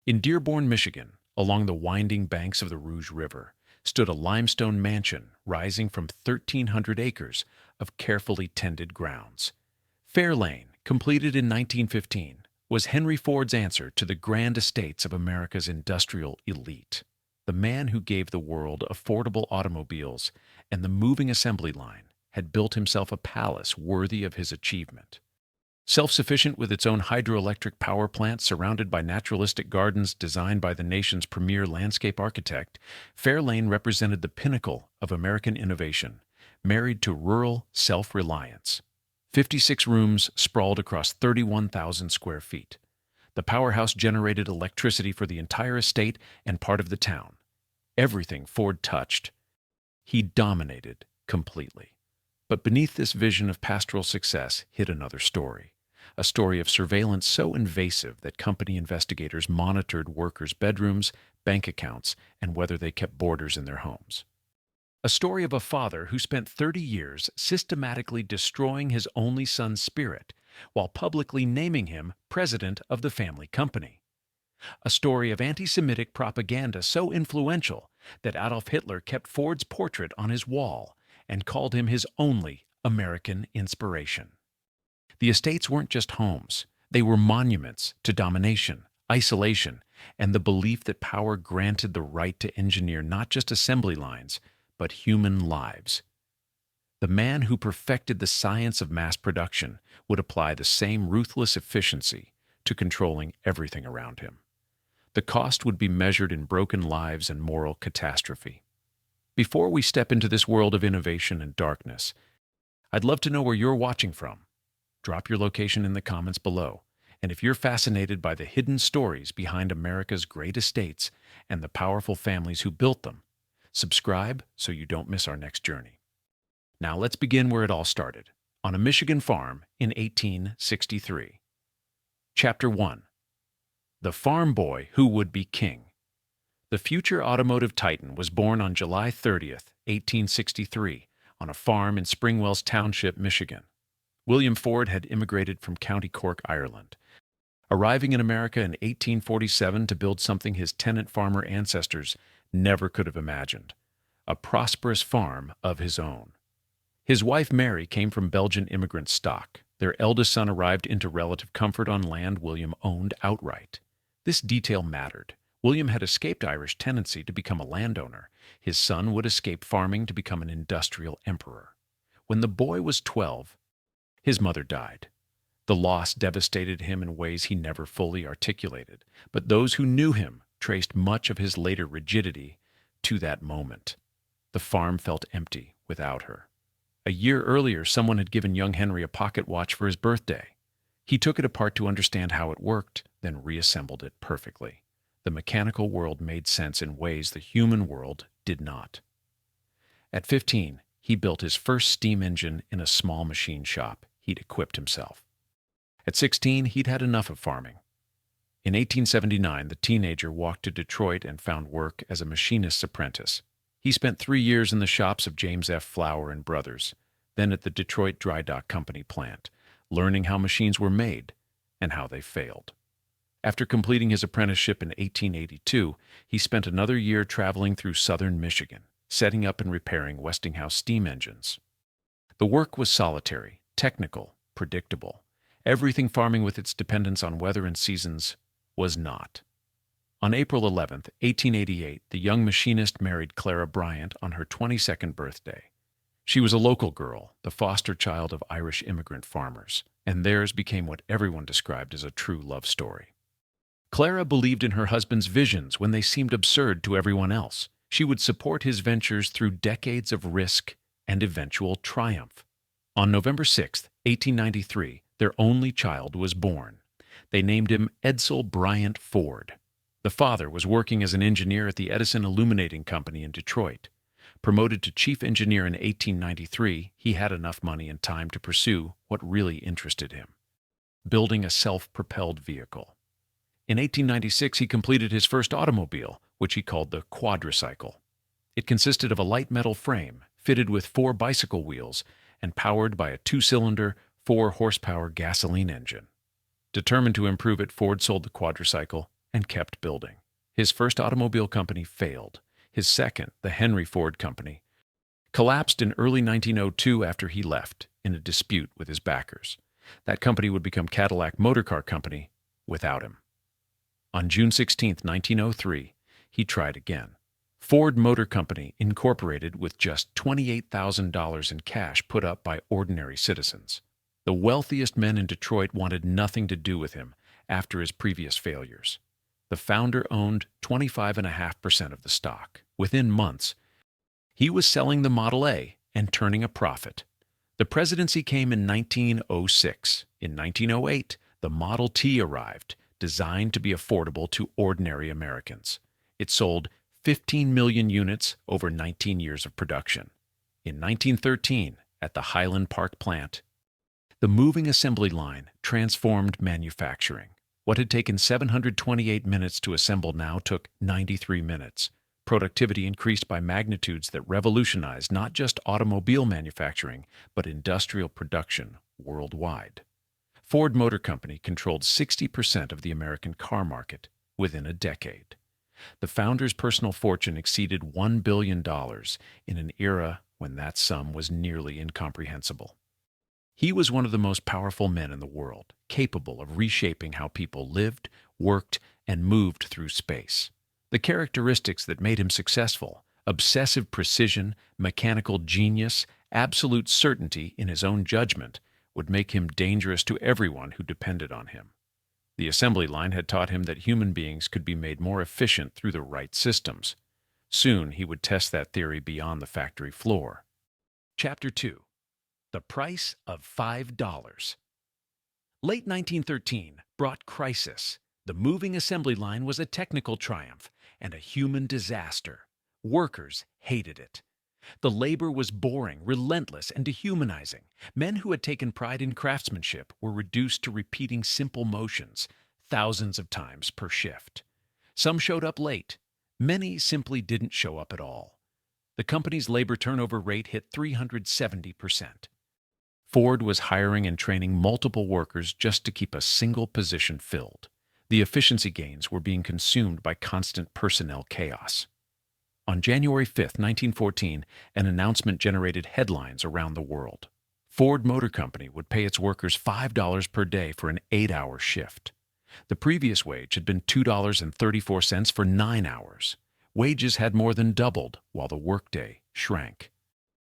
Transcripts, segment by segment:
In Dearborn, Michigan, along the winding banks of the Rouge River, stood a limestone mansion rising from 1,300 acres of carefully tended grounds. Fair Lane, completed in 1915, was Henry Ford's answer to the grand estates of America's industrial elite. The man who gave the world affordable automobiles and the moving assembly line had built himself a palace worthy of his achievement. Self-sufficient with its own hydroelectric power plant surrounded by naturalistic gardens designed by the nation's premier landscape architect, Fair Lane represented the pinnacle of American innovation, married to rural self-reliance. 56 rooms sprawled across 31,000 square feet. The powerhouse generated electricity for the entire estate and part of the town. Everything Ford touched, he dominated completely. But beneath this vision of pastoral success hid another story. A story of surveillance so invasive that company investigators monitored workers' bedrooms, bank accounts, and whether they kept boarders in their homes. A story of a father who spent 30 years systematically destroying his only son's spirit while publicly naming him president of the family company. A story of antisemitic propaganda so influential that Adolf Hitler kept Ford's portrait on his wall and called him his only American inspiration. The estates weren't just homes. They were monuments to domination, isolation, and the belief that power granted the right to engineer not just assembly lines, but human lives. The man who perfected the science of mass production would apply the same ruthless efficiency to controlling everything around him. The cost would be measured in broken lives and moral catastrophe. Before we step into this world of innovation and darkness, I'd love to know where you're watching from. Drop your location in the comments below. And if you're fascinated by the hidden stories behind America's great estates and the powerful families who built them, subscribe so you don't miss our next journey. Now let's begin where it all started, on a Michigan farm in 1863. Chapter 1. The Farm Boy Who Would Be King. The future automotive titan was born on July 30th, 1863, on a farm in Springwells Township, Michigan. William Ford had immigrated from County Cork, Ireland, arriving in America in 1847 to build something his tenant farmer ancestors never could have imagined, a prosperous farm of his own. His wife Mary came from Belgian immigrant stock. Their eldest son arrived into relative comfort on land William owned outright. This detail mattered. William had escaped Irish tenancy to become a landowner. His son would escape farming to become an industrial emperor. When the boy was 12, his mother died. The loss devastated him in ways he never fully articulated, but those who knew him traced much of his later rigidity to that moment. The farm felt empty without her. A year earlier, someone had given young Henry a pocket watch for his birthday. He took it apart to understand how it worked, then reassembled it perfectly. The mechanical world made sense in ways the human world did not. At 15, he built his first steam engine in a small machine shop he'd equipped himself. At 16, he'd had enough of farming. In 1879, the teenager walked to Detroit and found work as a machinist's apprentice. He spent 3 years in the shops of James F. Flower and Brothers, then at the Detroit Dry Dock Company plant, learning how machines were made and how they failed. After completing his apprenticeship in 1882, he spent another year traveling through southern Michigan, setting up and repairing Westinghouse steam engines. The work was solitary, technical, predictable. Everything farming with its dependence on weather and seasons was not. On April 11, 1888, the young machinist married Clara Bryant on her 22nd birthday. She was a local girl, the foster child of Irish immigrant farmers, and theirs became what everyone described as a true love story. Clara believed in her husband's visions when they seemed absurd to everyone else. She would support his ventures through decades of risk and eventual triumph. On November 6, 1893, their only child was born. They named him Edsel Bryant Ford. The father was working as an engineer at the Edison Illuminating Company in Detroit. Promoted to chief engineer in 1893, he had enough money and time to pursue what really interested him: building a self-propelled vehicle. In 1896, he completed his first automobile, which he called the quadricycle. It consisted of a light metal frame fitted with 4 bicycle wheels and powered by a 2-cylinder, 4-horsepower gasoline engine. Determined to improve it, Ford sold the quadricycle and kept building. His first automobile company failed. His second, the Henry Ford Company, collapsed in early 1902 after he left in a dispute with his backers. That company would become Cadillac Motor Car Company without him. On June 16, 1903, he tried again. Ford Motor Company incorporated with just $28,000 in cash put up by ordinary citizens. The wealthiest men in Detroit wanted nothing to do with him after his previous failures. The founder owned 25.5% of the stock. Within months, he was selling the Model A and turning a profit. The presidency came in 1906. In 1908, the Model T arrived, designed to be affordable to ordinary Americans. It sold 15 million units over 19 years of production. In 1913, at the Highland Park plant, the moving assembly line transformed manufacturing. What had taken 728 minutes to assemble now took 93 minutes. Productivity increased by magnitudes that revolutionized not just automobile manufacturing, but industrial production worldwide. Ford Motor Company controlled 60% of the American car market within a decade. The founder's personal fortune exceeded $1 billion in an era when that sum was nearly incomprehensible. He was one of the most powerful men in the world, capable of reshaping how people lived, worked, and moved through space. The characteristics that made him successful, obsessive precision, mechanical genius, absolute certainty in his own judgment, would make him dangerous to everyone who depended on him. The assembly line had taught him that human beings could be made more efficient through the right systems. Soon he would test that theory beyond the factory floor. Chapter 2. The Price of $5. Late 1913 brought crisis. The moving assembly line was a technical triumph and a human disaster. Workers hated it. The labor was boring, relentless, and dehumanizing. Men who had taken pride in craftsmanship were reduced to repeating simple motions, thousands of times per shift. Some showed up late. Many simply didn't show up at all. The company's labor turnover rate hit 370%. Ford was hiring and training multiple workers just to keep a single position filled. The efficiency gains were being consumed by constant personnel chaos. On January 5, 1914, an announcement generated headlines around the world. Ford Motor Company would pay its workers $5 per day for an 8-hour shift. The previous wage had been $2.34 for 9 hours. Wages had more than doubled, while the workday shrank.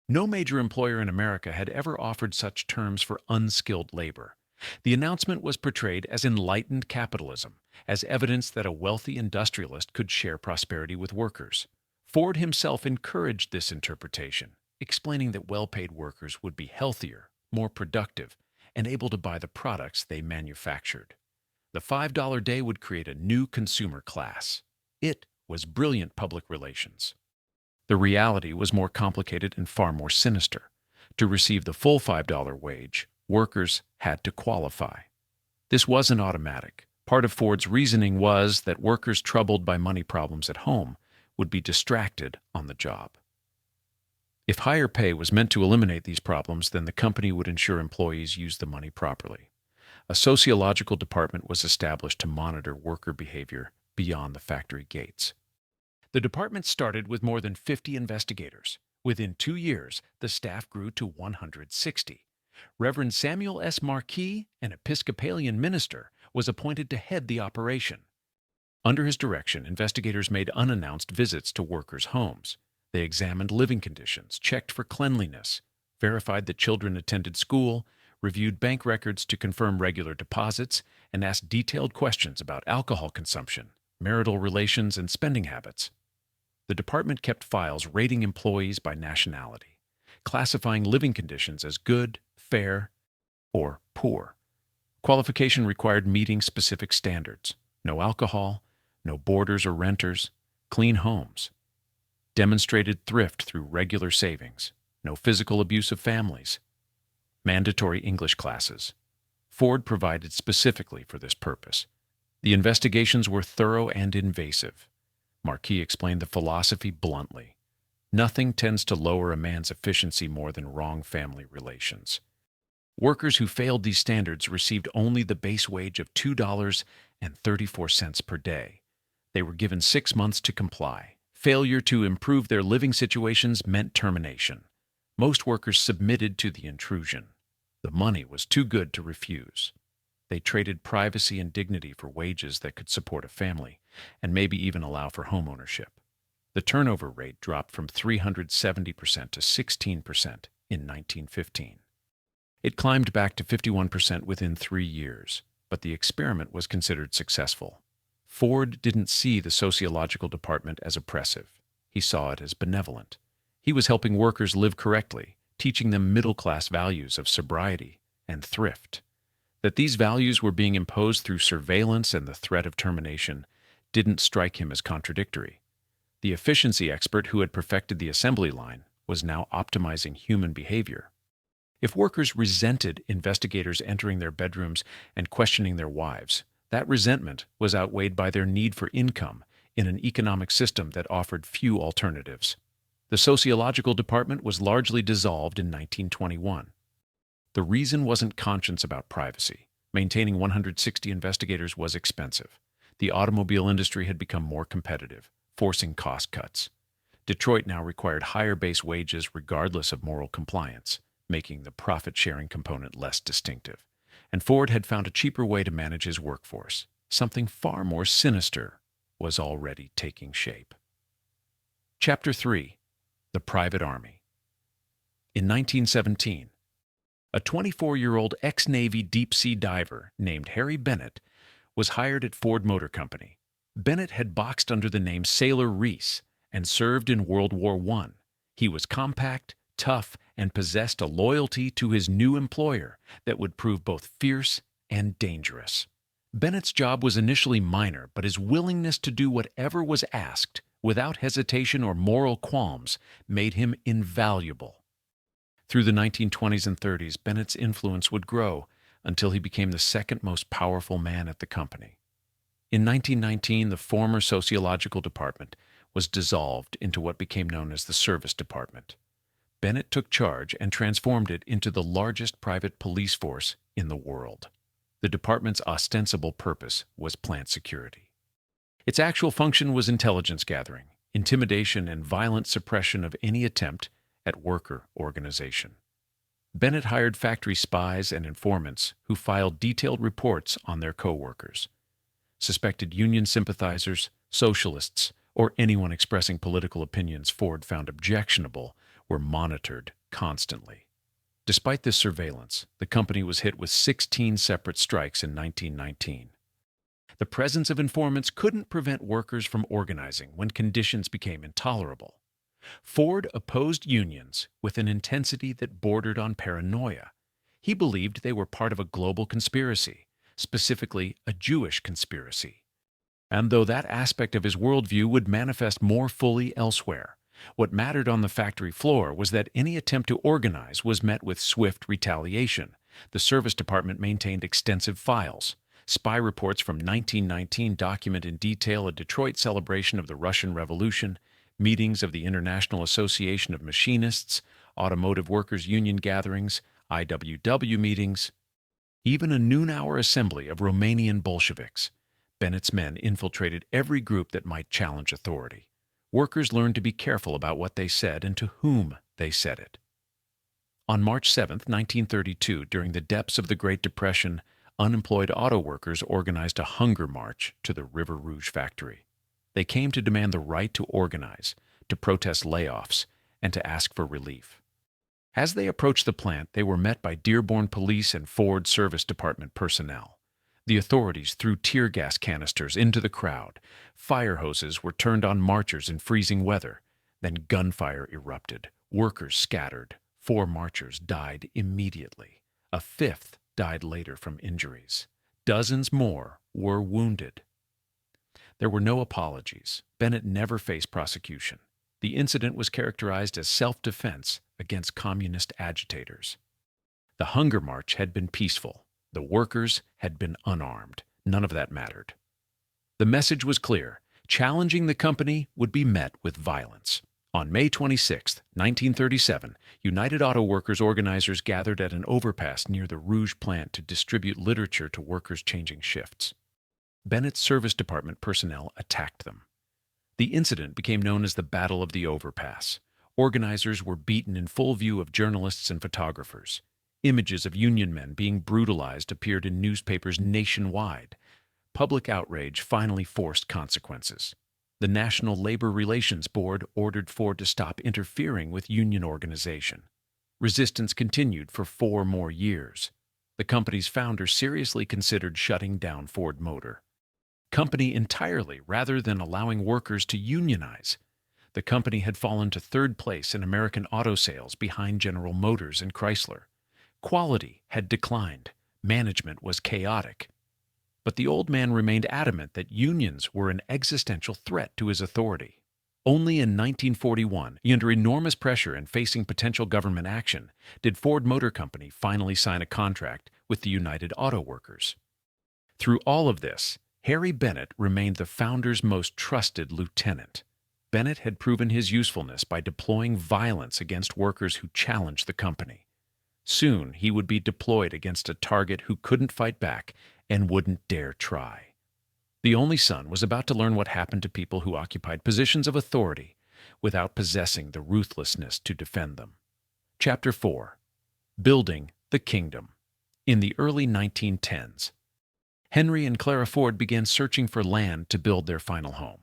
No major employer in America had ever offered such terms for unskilled labor. The announcement was portrayed as enlightened capitalism, as evidence that a wealthy industrialist could share prosperity with workers. Ford himself encouraged this interpretation, explaining that well-paid workers would be healthier, more productive, and able to buy the products they manufactured. The $5 day would create a new consumer class. It was brilliant public relations. The reality was more complicated and far more sinister. To receive the full $5 wage, workers had to qualify. This wasn't automatic. Part of Ford's reasoning was that workers troubled by money problems at home would be distracted on the job. If higher pay was meant to eliminate these problems, then the company would ensure employees used the money properly. A sociological department was established to monitor worker behavior beyond the factory gates. The department started with more than 50 investigators. Within 2 years, the staff grew to 160. Reverend Samuel S. Marquis, an Episcopalian minister, was appointed to head the operation. Under his direction, investigators made unannounced visits to workers' homes. They examined living conditions, checked for cleanliness, verified that children attended school, reviewed bank records to confirm regular deposits, and asked detailed questions about alcohol consumption, marital relations, and spending habits. The department kept files rating employees by nationality, classifying living conditions as good, fair, or poor. Qualification required meeting specific standards: no alcohol, no boarders or renters, clean homes. Demonstrated thrift through regular savings, no physical abuse of families. Mandatory English classes. Ford provided specifically for this purpose. The investigations were thorough and invasive. Marquis explained the philosophy bluntly. Nothing tends to lower a man's efficiency more than wrong family relations. Workers who failed these standards received only the base wage of $2.50 and 34 cents per day. They were given 6 months to comply. Failure to improve their living situations meant termination. Most workers submitted to the intrusion. The money was too good to refuse. They traded privacy and dignity for wages that could support a family, and maybe even allow for home ownership. The turnover rate dropped from 370% to 16% in 1915. It climbed back to 51% within 3 years, but the experiment was considered successful. Ford didn't see the Sociological Department as oppressive. He saw it as benevolent. He was helping workers live correctly, teaching them middle-class values of sobriety and thrift. That these values were being imposed through surveillance and the threat of termination didn't strike him as contradictory. The efficiency expert who had perfected the assembly line was now optimizing human behavior. If workers resented investigators entering their bedrooms and questioning their wives, that resentment was outweighed by their need for income in an economic system that offered few alternatives. The Sociological Department was largely dissolved in 1921. The reason wasn't conscience about privacy. Maintaining 160 investigators was expensive. The automobile industry had become more competitive, forcing cost cuts. Detroit now required higher base wages regardless of moral compliance, making the profit-sharing component less distinctive. And Ford had found a cheaper way to manage his workforce. Something far more sinister was already taking shape. Chapter 3. The Private Army. In 1917, a 24-year-old ex-Navy deep-sea diver named Harry Bennett was hired at Ford Motor Company. Bennett had boxed under the name Sailor Reese and served in World War I. He was compact, tough, and possessed a loyalty to his new employer that would prove both fierce and dangerous. Bennett's job was initially minor, but his willingness to do whatever was asked without hesitation or moral qualms made him invaluable. Through the 1920s and 30s, Bennett's influence would grow until he became the second most powerful man at the company. In 1919, the former Sociological Department was dissolved into what became known as the Service Department. Bennett took charge and transformed it into the largest private police force in the world. The department's ostensible purpose was plant security. Its actual function was intelligence gathering, intimidation, and violent suppression of any attempt at worker organization. Bennett hired factory spies and informants who filed detailed reports on their co-workers. Suspected union sympathizers, socialists, or anyone expressing political opinions Ford found objectionable were monitored constantly. Despite this surveillance, the company was hit with 16 separate strikes in 1919. The presence of informants couldn't prevent workers from organizing when conditions became intolerable. Ford opposed unions with an intensity that bordered on paranoia. He believed they were part of a global conspiracy, specifically a Jewish conspiracy. And though that aspect of his worldview would manifest more fully elsewhere, what mattered on the factory floor was that any attempt to organize was met with swift retaliation. The Service Department maintained extensive files. Spy reports from 1919 document in detail a Detroit celebration of the Russian Revolution, meetings of the International Association of Machinists, Automotive Workers Union gatherings, IWW meetings, even a noon-hour assembly of Romanian Bolsheviks. Bennett's men infiltrated every group that might challenge authority. Workers learned to be careful about what they said and to whom they said it. On March 7, 1932, during the depths of the Great Depression, unemployed auto workers organized a hunger march to the River Rouge factory. They came to demand the right to organize, to protest layoffs, and to ask for relief. As they approached the plant, they were met by Dearborn Police and Ford Service Department personnel. The authorities threw tear gas canisters into the crowd. Fire hoses were turned on marchers in freezing weather. Then gunfire erupted. Workers scattered. 4 marchers died immediately. A 5th died later from injuries. Dozens more were wounded. There were no apologies. Bennett never faced prosecution. The incident was characterized as self-defense against communist agitators. The Hunger March had been peaceful. The workers had been unarmed. None of that mattered. The message was clear. Challenging the company would be met with violence. On May 26, 1937, United Auto Workers organizers gathered at an overpass near the Rouge plant to distribute literature to workers changing shifts. Bennett's service department personnel attacked them. The incident became known as the Battle of the Overpass. Organizers were beaten in full view of journalists and photographers. Images of Union men being brutalized appeared in newspapers nationwide. Public outrage finally forced consequences. The National Labor Relations Board ordered Ford to stop interfering with union organization. Resistance continued for 4 more years. The company's founder seriously considered shutting down Ford Motor Company entirely rather than allowing workers to unionize. The company had fallen to 3rd place in American auto sales behind General Motors and Chrysler. Quality had declined. Management was chaotic. But the old man remained adamant that unions were an existential threat to his authority. Only in 1941, under enormous pressure and facing potential government action, did Ford Motor Company finally sign a contract with the United Auto Workers. Through all of this, Harry Bennett remained the founder's most trusted lieutenant. Bennett had proven his usefulness by deploying violence against workers who challenged the company. Soon he would be deployed against a target who couldn't fight back and wouldn't dare try. The only son was about to learn what happened to people who occupied positions of authority without possessing the ruthlessness to defend them. Chapter 4. Building the Kingdom. In the early 1910s, Henry and Clara Ford began searching for land to build their final home.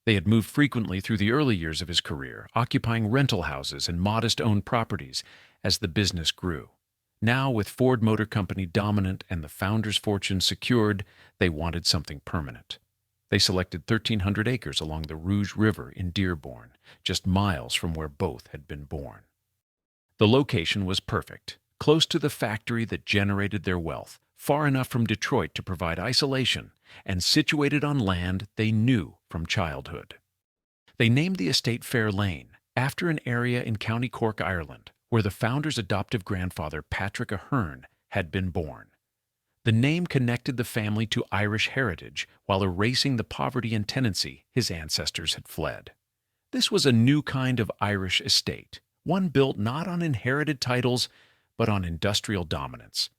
They had moved frequently through the early years of his career, occupying rental houses and modest-owned properties as the business grew. Now, with Ford Motor Company dominant and the founder's fortune secured, they wanted something permanent. They selected 1,300 acres along the Rouge River in Dearborn, just miles from where both had been born. The location was perfect, close to the factory that generated their wealth, far enough from Detroit to provide isolation, and situated on land they knew from childhood. They named the estate Fair Lane, after an area in County Cork, Ireland, where the founder's adoptive grandfather, Patrick Ahern, had been born. The name connected the family to Irish heritage while erasing the poverty and tenancy his ancestors had fled. This was a new kind of Irish estate, one built not on inherited titles, but on industrial dominance.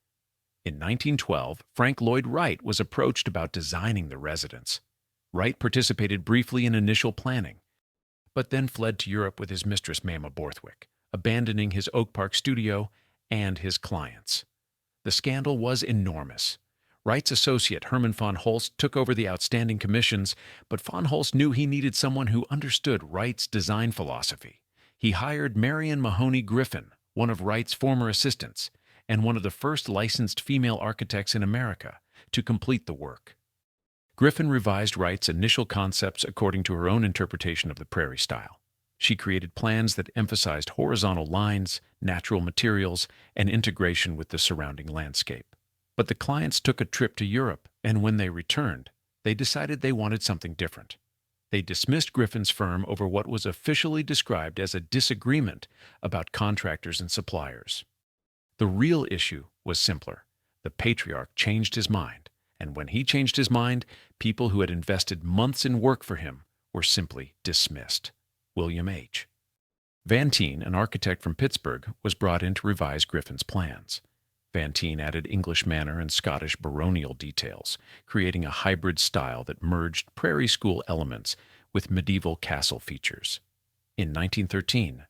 In 1912, Frank Lloyd Wright was approached about designing the residence. Wright participated briefly in initial planning, but then fled to Europe with his mistress Mamma Borthwick, abandoning his Oak Park studio and his clients. The scandal was enormous. Wright's associate Herman von Holst took over the outstanding commissions, but von Holst knew he needed someone who understood Wright's design philosophy. He hired Marion Mahony Griffin, one of Wright's former assistants, and one of the first licensed female architects in America, to complete the work. Griffin revised Wright's initial concepts according to her own interpretation of the prairie style. She created plans that emphasized horizontal lines, natural materials, and integration with the surrounding landscape. But the clients took a trip to Europe, and when they returned, they decided they wanted something different. They dismissed Griffin's firm over what was officially described as a disagreement about contractors and suppliers. The real issue was simpler. The patriarch changed his mind, and when he changed his mind, people who had invested months in work for him were simply dismissed. William H. Van Tine, an architect from Pittsburgh, was brought in to revise Griffin's plans. Van Tine added English manor and Scottish baronial details, creating a hybrid style that merged prairie school elements with medieval castle features. In 1913,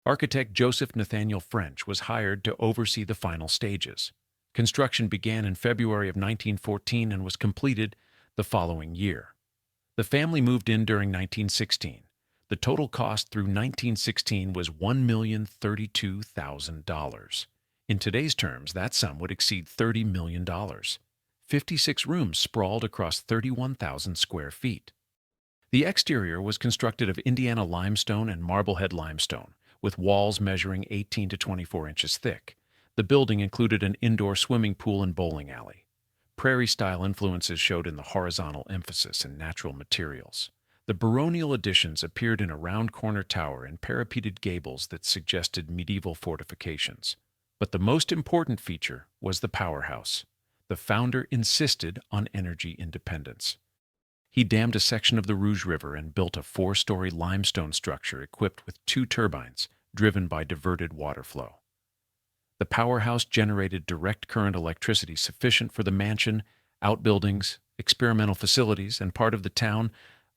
architect Joseph Nathaniel French was hired to oversee the final stages. Construction began in February of 1914 and was completed the following year. The family moved in during 1916. The total cost through 1916 was $1,032,000. In today's terms, that sum would exceed $30 million. 56 rooms sprawled across 31,000 square feet. The exterior was constructed of Indiana limestone and Marblehead limestone, with walls measuring 18 to 24 inches thick. The building included an indoor swimming pool and bowling alley. Prairie-style influences showed in the horizontal emphasis and natural materials. The baronial additions appeared in a round-corner tower and parapeted gables that suggested medieval fortifications. But the most important feature was the powerhouse. The founder insisted on energy independence. He dammed a section of the Rouge River and built a 4-story limestone structure equipped with 2 turbines driven by diverted water flow. The powerhouse generated direct current electricity sufficient for the mansion, outbuildings, experimental facilities, and part of the town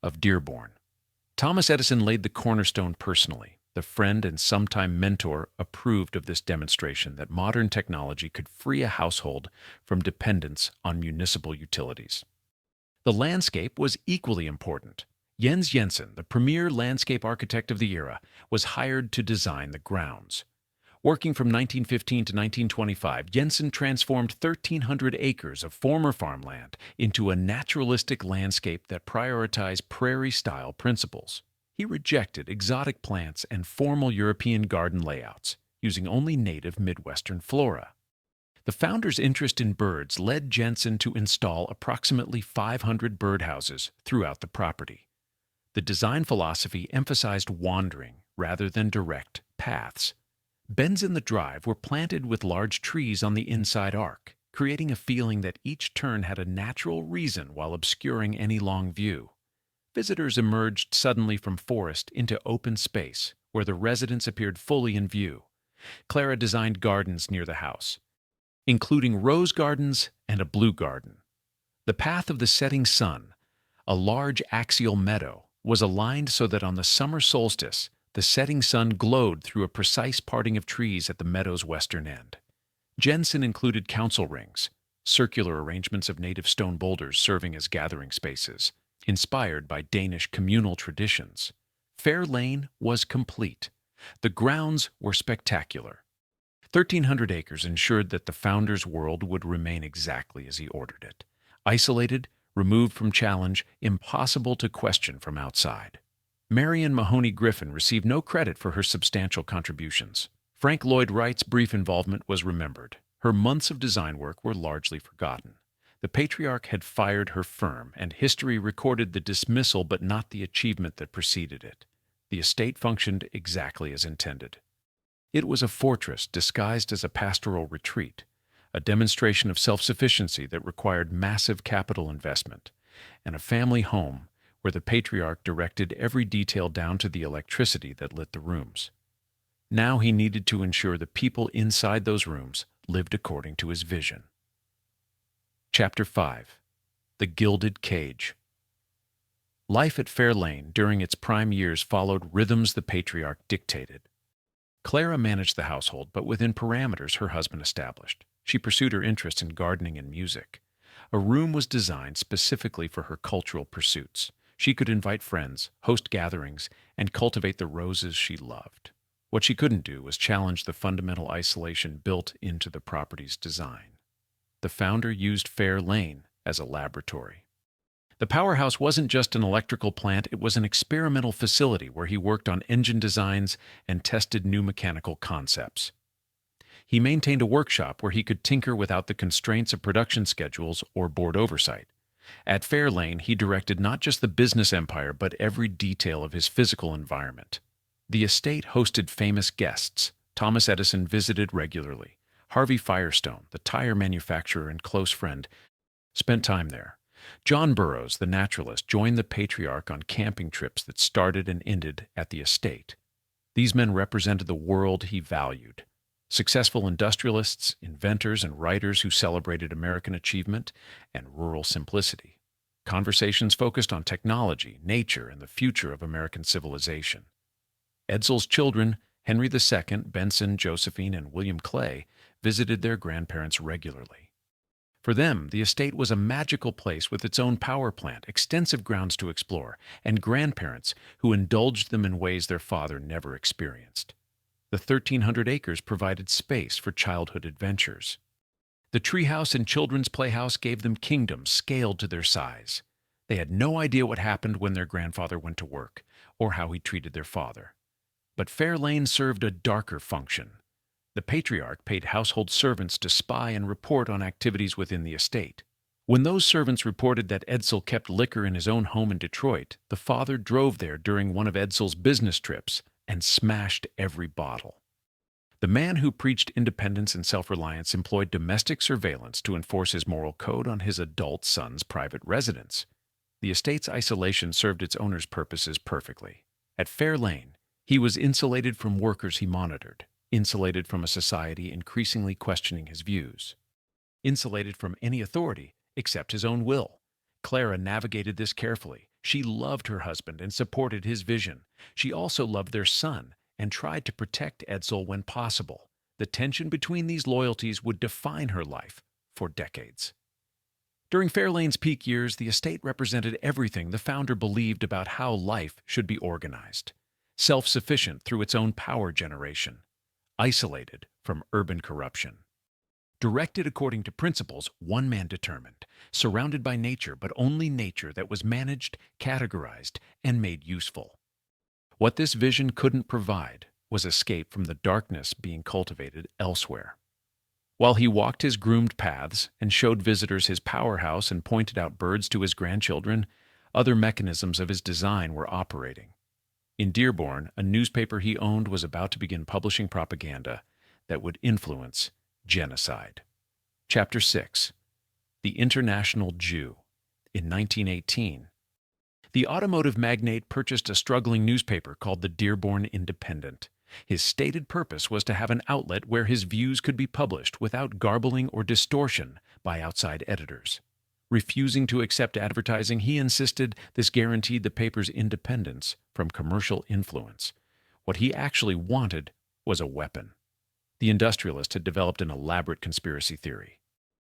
of Dearborn. Thomas Edison laid the cornerstone personally. The friend and sometime mentor approved of this demonstration that modern technology could free a household from dependence on municipal utilities. The landscape was equally important. Jens Jensen, the premier landscape architect of the era, was hired to design the grounds. Working from 1915 to 1925, Jensen transformed 1,300 acres of former farmland into a naturalistic landscape that prioritized prairie-style principles. He rejected exotic plants and formal European garden layouts, using only native Midwestern flora. The founder's interest in birds led Jensen to install approximately 500 birdhouses throughout the property. The design philosophy emphasized wandering rather than direct paths. Bends in the drive were planted with large trees on the inside arc, creating a feeling that each turn had a natural reason while obscuring any long view. Visitors emerged suddenly from forest into open space, where the residents appeared fully in view. Clara designed gardens near the house, including rose gardens and a blue garden. The path of the setting sun, a large axial meadow, was aligned so that on the summer solstice, the setting sun glowed through a precise parting of trees at the meadow's western end. Jensen included council rings, circular arrangements of native stone boulders serving as gathering spaces, inspired by Danish communal traditions. Fair Lane was complete. The grounds were spectacular. 1,300 acres ensured that the founder's world would remain exactly as he ordered it. Isolated, removed from challenge, impossible to question from outside. Marion Mahony Griffin received no credit for her substantial contributions. Frank Lloyd Wright's brief involvement was remembered. Her months of design work were largely forgotten. The patriarch had fired her firm, and history recorded the dismissal but not the achievement that preceded it. The estate functioned exactly as intended. It was a fortress disguised as a pastoral retreat, a demonstration of self-sufficiency that required massive capital investment, and a family home where the patriarch directed every detail down to the electricity that lit the rooms. Now he needed to ensure the people inside those rooms lived according to his vision. Chapter 5. The Gilded Cage. Life at Fair Lane during its prime years followed rhythms the patriarch dictated. Clara managed the household, but within parameters her husband established. She pursued her interests in gardening and music. A room was designed specifically for her cultural pursuits. She could invite friends, host gatherings, and cultivate the roses she loved. What she couldn't do was challenge the fundamental isolation built into the property's design. The founder used Fair Lane as a laboratory. The powerhouse wasn't just an electrical plant, it was an experimental facility where he worked on engine designs and tested new mechanical concepts. He maintained a workshop where he could tinker without the constraints of production schedules or board oversight. At Fair Lane, he directed not just the business empire, but every detail of his physical environment. The estate hosted famous guests. Thomas Edison visited regularly. Harvey Firestone, the tire manufacturer and close friend, spent time there. John Burroughs, the naturalist, joined the patriarch on camping trips that started and ended at the estate. These men represented the world he valued. Successful industrialists, inventors, and writers who celebrated American achievement and rural simplicity. Conversations focused on technology, nature, and the future of American civilization. Edsel's children, Henry II, Benson, Josephine, and William Clay, visited their grandparents regularly. For them, the estate was a magical place with its own power plant, extensive grounds to explore, and grandparents who indulged them in ways their father never experienced. The 1,300 acres provided space for childhood adventures. The treehouse and children's playhouse gave them kingdoms scaled to their size. They had no idea what happened when their grandfather went to work, or how he treated their father. But Fair Lane served a darker function. The patriarch paid household servants to spy and report on activities within the estate. When those servants reported that Edsel kept liquor in his own home in Detroit, the father drove there during one of Edsel's business trips and smashed every bottle. The man who preached independence and self-reliance employed domestic surveillance to enforce his moral code on his adult son's private residence. The estate's isolation served its owner's purposes perfectly. At Fair Lane, he was insulated from workers he monitored, insulated from a society increasingly questioning his views, insulated from any authority except his own will. Clara navigated this carefully. She loved her husband and supported his vision. She also loved their son and tried to protect Edsel when possible. The tension between these loyalties would define her life for decades. During Fairlane's peak years, the estate represented everything the founder believed about how life should be organized. Self-sufficient through its own power generation. Isolated from urban corruption. Directed according to principles one man determined, surrounded by nature, but only nature that was managed, categorized, and made useful. What this vision couldn't provide was escape from the darkness being cultivated elsewhere. While he walked his groomed paths and showed visitors his powerhouse and pointed out birds to his grandchildren, other mechanisms of his design were operating. In Dearborn, a newspaper he owned was about to begin publishing propaganda that would influence genocide. Chapter 6. The International Jew. In 1918, the automotive magnate purchased a struggling newspaper called the Dearborn Independent. His stated purpose was to have an outlet where his views could be published without garbling or distortion by outside editors. Refusing to accept advertising, he insisted this guaranteed the paper's independence from commercial influence. What he actually wanted was a weapon. The industrialist had developed an elaborate conspiracy theory.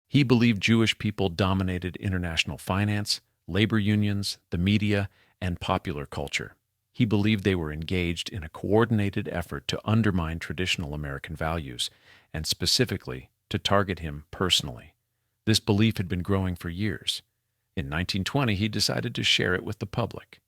He believed Jewish people dominated international finance, labor unions, the media, and popular culture. He believed they were engaged in a coordinated effort to undermine traditional American values, and specifically to target him personally. This belief had been growing for years. In 1920, he decided to share it with the public.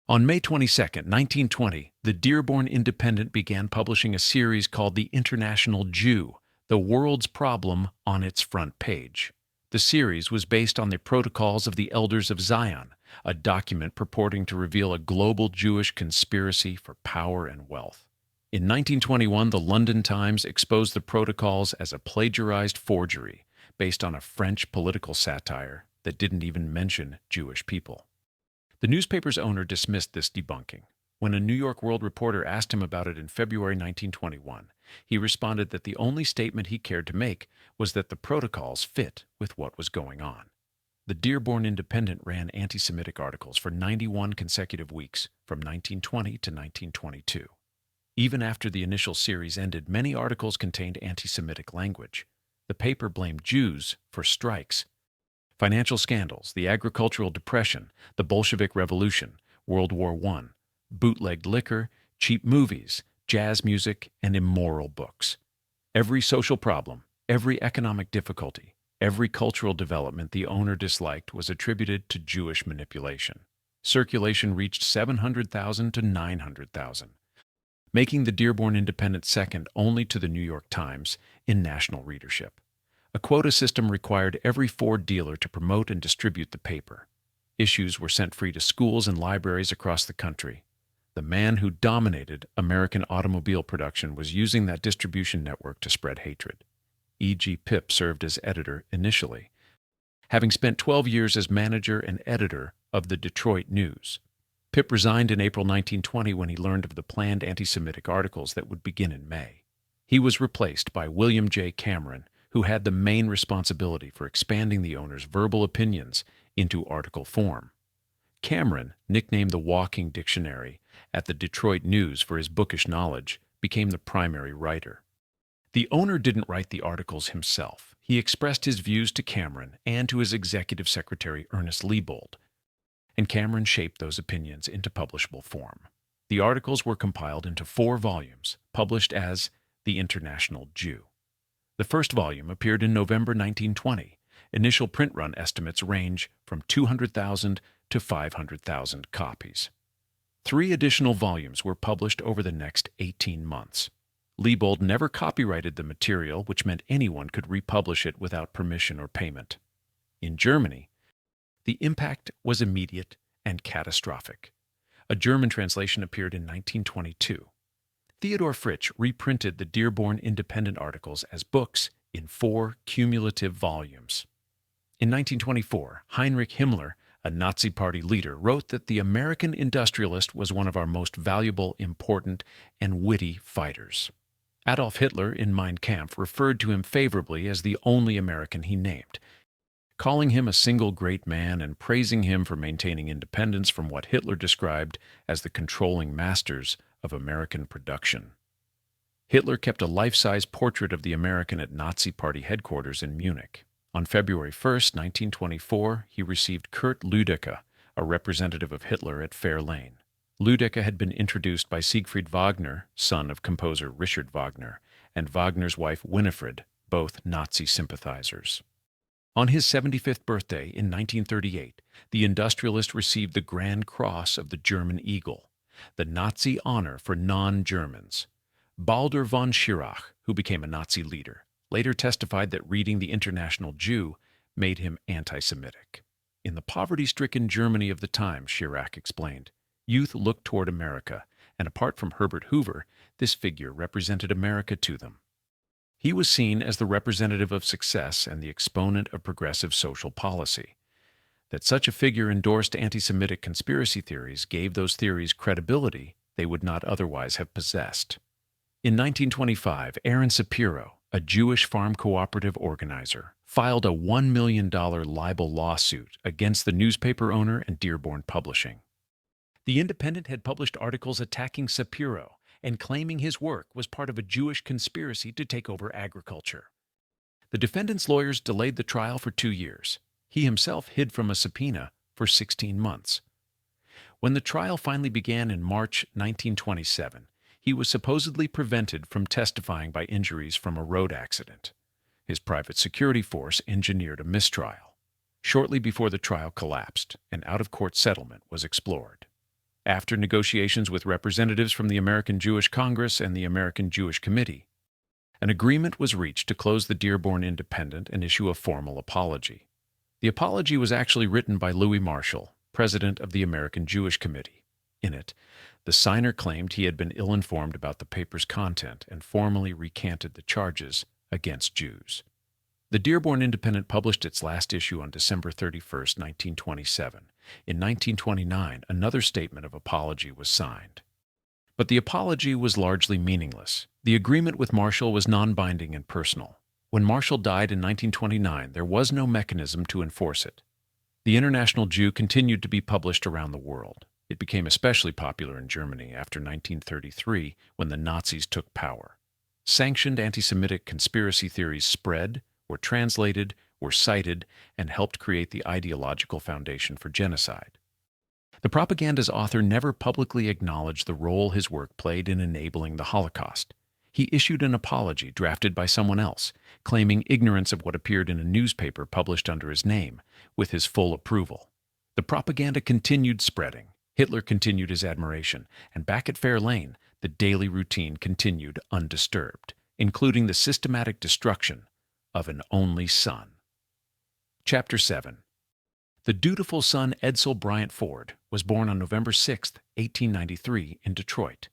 On May 22, 1920, the Dearborn Independent began publishing a series called The International Jew, The World's Problem, on its front page. The series was based on the Protocols of the Elders of Zion, a document purporting to reveal a global Jewish conspiracy for power and wealth. In 1921, the London Times exposed the Protocols as a plagiarized forgery based on a French political satire that didn't even mention Jewish people. The newspaper's owner dismissed this debunking. When a New York World reporter asked him about it in February 1921, he responded that the only statement he cared to make was that the protocols fit with what was going on. The Dearborn Independent ran anti-Semitic articles for 91 consecutive weeks from 1920 to 1922. Even after the initial series ended, many articles contained anti-Semitic language. The paper blamed Jews for strikes, financial scandals, the agricultural depression, the Bolshevik Revolution, World War I, bootlegged liquor, cheap movies, jazz music, and immoral books. Every social problem, every economic difficulty, every cultural development the owner disliked was attributed to Jewish manipulation. Circulation reached 700,000 to 900,000, making the Dearborn Independent second only to the New York Times in national readership. A quota system required every Ford dealer to promote and distribute the paper. Issues were sent free to schools and libraries across the country. The man who dominated American automobile production was using that distribution network to spread hatred. E.G. Pipp served as editor initially, having spent 12 years as manager and editor of the Detroit News. Pipp resigned in April 1920 when he learned of the planned anti-Semitic articles that would begin in May. He was replaced by William J. Cameron, who had the main responsibility for expanding the owner's verbal opinions into article form. Cameron, nicknamed the Walking Dictionary at the Detroit News for his bookish knowledge, became the primary writer. The owner didn't write the articles himself. He expressed his views to Cameron and to his executive secretary, Ernest Liebold, and Cameron shaped those opinions into publishable form. The articles were compiled into 4 volumes, published as The International Jew. The first volume appeared in November 1920. Initial print run estimates range from 200,000 to 500,000 copies. 3 additional volumes were published over the next 18 months. Liebold never copyrighted the material, which meant anyone could republish it without permission or payment. In Germany, the impact was immediate and catastrophic. A German translation appeared in 1922. Theodor Fritsch reprinted the Dearborn Independent articles as books in 4 cumulative volumes. In 1924, Heinrich Himmler, a Nazi Party leader, wrote that the American industrialist was one of our most valuable, important, and witty fighters. Adolf Hitler, in Mein Kampf, referred to him favorably as the only American he named. calling him a single great man and praising him for maintaining independence from what Hitler described as the controlling masters of American production. Hitler kept a life-size portrait of the American at Nazi Party headquarters in Munich. On February 1, 1924, he received Kurt Lüdecke, a representative of Hitler, at Fair Lane. Lüdecke had been introduced by Siegfried Wagner, son of composer Richard Wagner, and Wagner's wife Winifred, both Nazi sympathizers. On his 75th birthday in 1938, the industrialist received the Grand Cross of the German Eagle, the Nazi honor for non-Germans. Baldur von Schirach, who became a Nazi leader, later testified that reading the International Jew made him anti-Semitic. In the poverty-stricken Germany of the time, Schirach explained, youth looked toward America, and apart from Herbert Hoover, this figure represented America to them. He was seen as the representative of success and the exponent of progressive social policy. That such a figure endorsed anti-Semitic conspiracy theories gave those theories credibility they would not otherwise have possessed. In 1925, Aaron Shapiro, a Jewish farm cooperative organizer, filed a $1 million libel lawsuit against the newspaper owner and Dearborn Publishing. The Independent had published articles attacking Shapiro and claiming his work was part of a Jewish conspiracy to take over agriculture. The defendant's lawyers delayed the trial for 2 years. He himself hid from a subpoena for 16 months. When the trial finally began in March 1927, he was supposedly prevented from testifying by injuries from a road accident. His private security force engineered a mistrial. Shortly before the trial collapsed, an out-of-court settlement was explored. After negotiations with representatives from the American Jewish Congress and the American Jewish Committee, an agreement was reached to close the Dearborn Independent and issue a formal apology. The apology was actually written by Louis Marshall, president of the American Jewish Committee. In it, the signer claimed he had been ill-informed about the paper's content and formally recanted the charges against Jews. The Dearborn Independent published its last issue on December 31, 1927. In 1929, another statement of apology was signed. But the apology was largely meaningless. The agreement with Marshall was non-binding and personal. When Marshall died in 1929, there was no mechanism to enforce it. The International Jew continued to be published around the world. It became especially popular in Germany after 1933, when the Nazis took power. Sanctioned anti-Semitic conspiracy theories spread, were translated, were cited, and helped create the ideological foundation for genocide. The propaganda's author never publicly acknowledged the role his work played in enabling the Holocaust. He issued an apology drafted by someone else, claiming ignorance of what appeared in a newspaper published under his name, with his full approval. The propaganda continued spreading. Hitler continued his admiration, and back at Fair Lane, the daily routine continued undisturbed, including the systematic destruction of an only son. Chapter 7. The dutiful son Edsel Bryant Ford was born on November 6, 1893, in Detroit.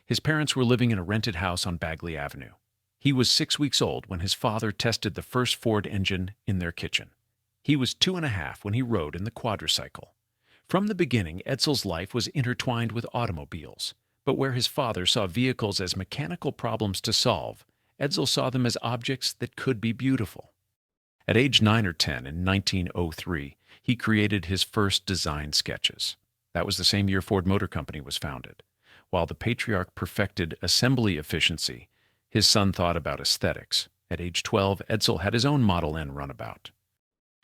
His parents were living in a rented house on Bagley Avenue. He was 6 weeks old when his father tested the first Ford engine in their kitchen. He was 2.5 when he rode in the quadricycle. From the beginning, Edsel's life was intertwined with automobiles, but where his father saw vehicles as mechanical problems to solve, Edsel saw them as objects that could be beautiful. At age 9 or 10 in 1903, he created his first design sketches. That was the same year Ford Motor Company was founded. While the patriarch perfected assembly efficiency, his son thought about aesthetics. At age 12, Edsel had his own Model N runabout.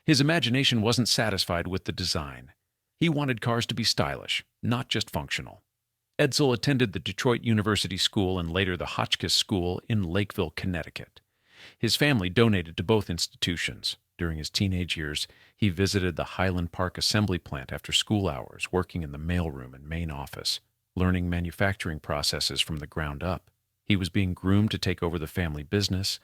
His imagination wasn't satisfied with the design. He wanted cars to be stylish, not just functional. Edsel attended the Detroit University School and later the Hotchkiss School in Lakeville, Connecticut. His family donated to both institutions. During his teenage years, he visited the Highland Park assembly plant after school hours, working in the mailroom and main office, learning manufacturing processes from the ground up. He was being groomed to take over the family business,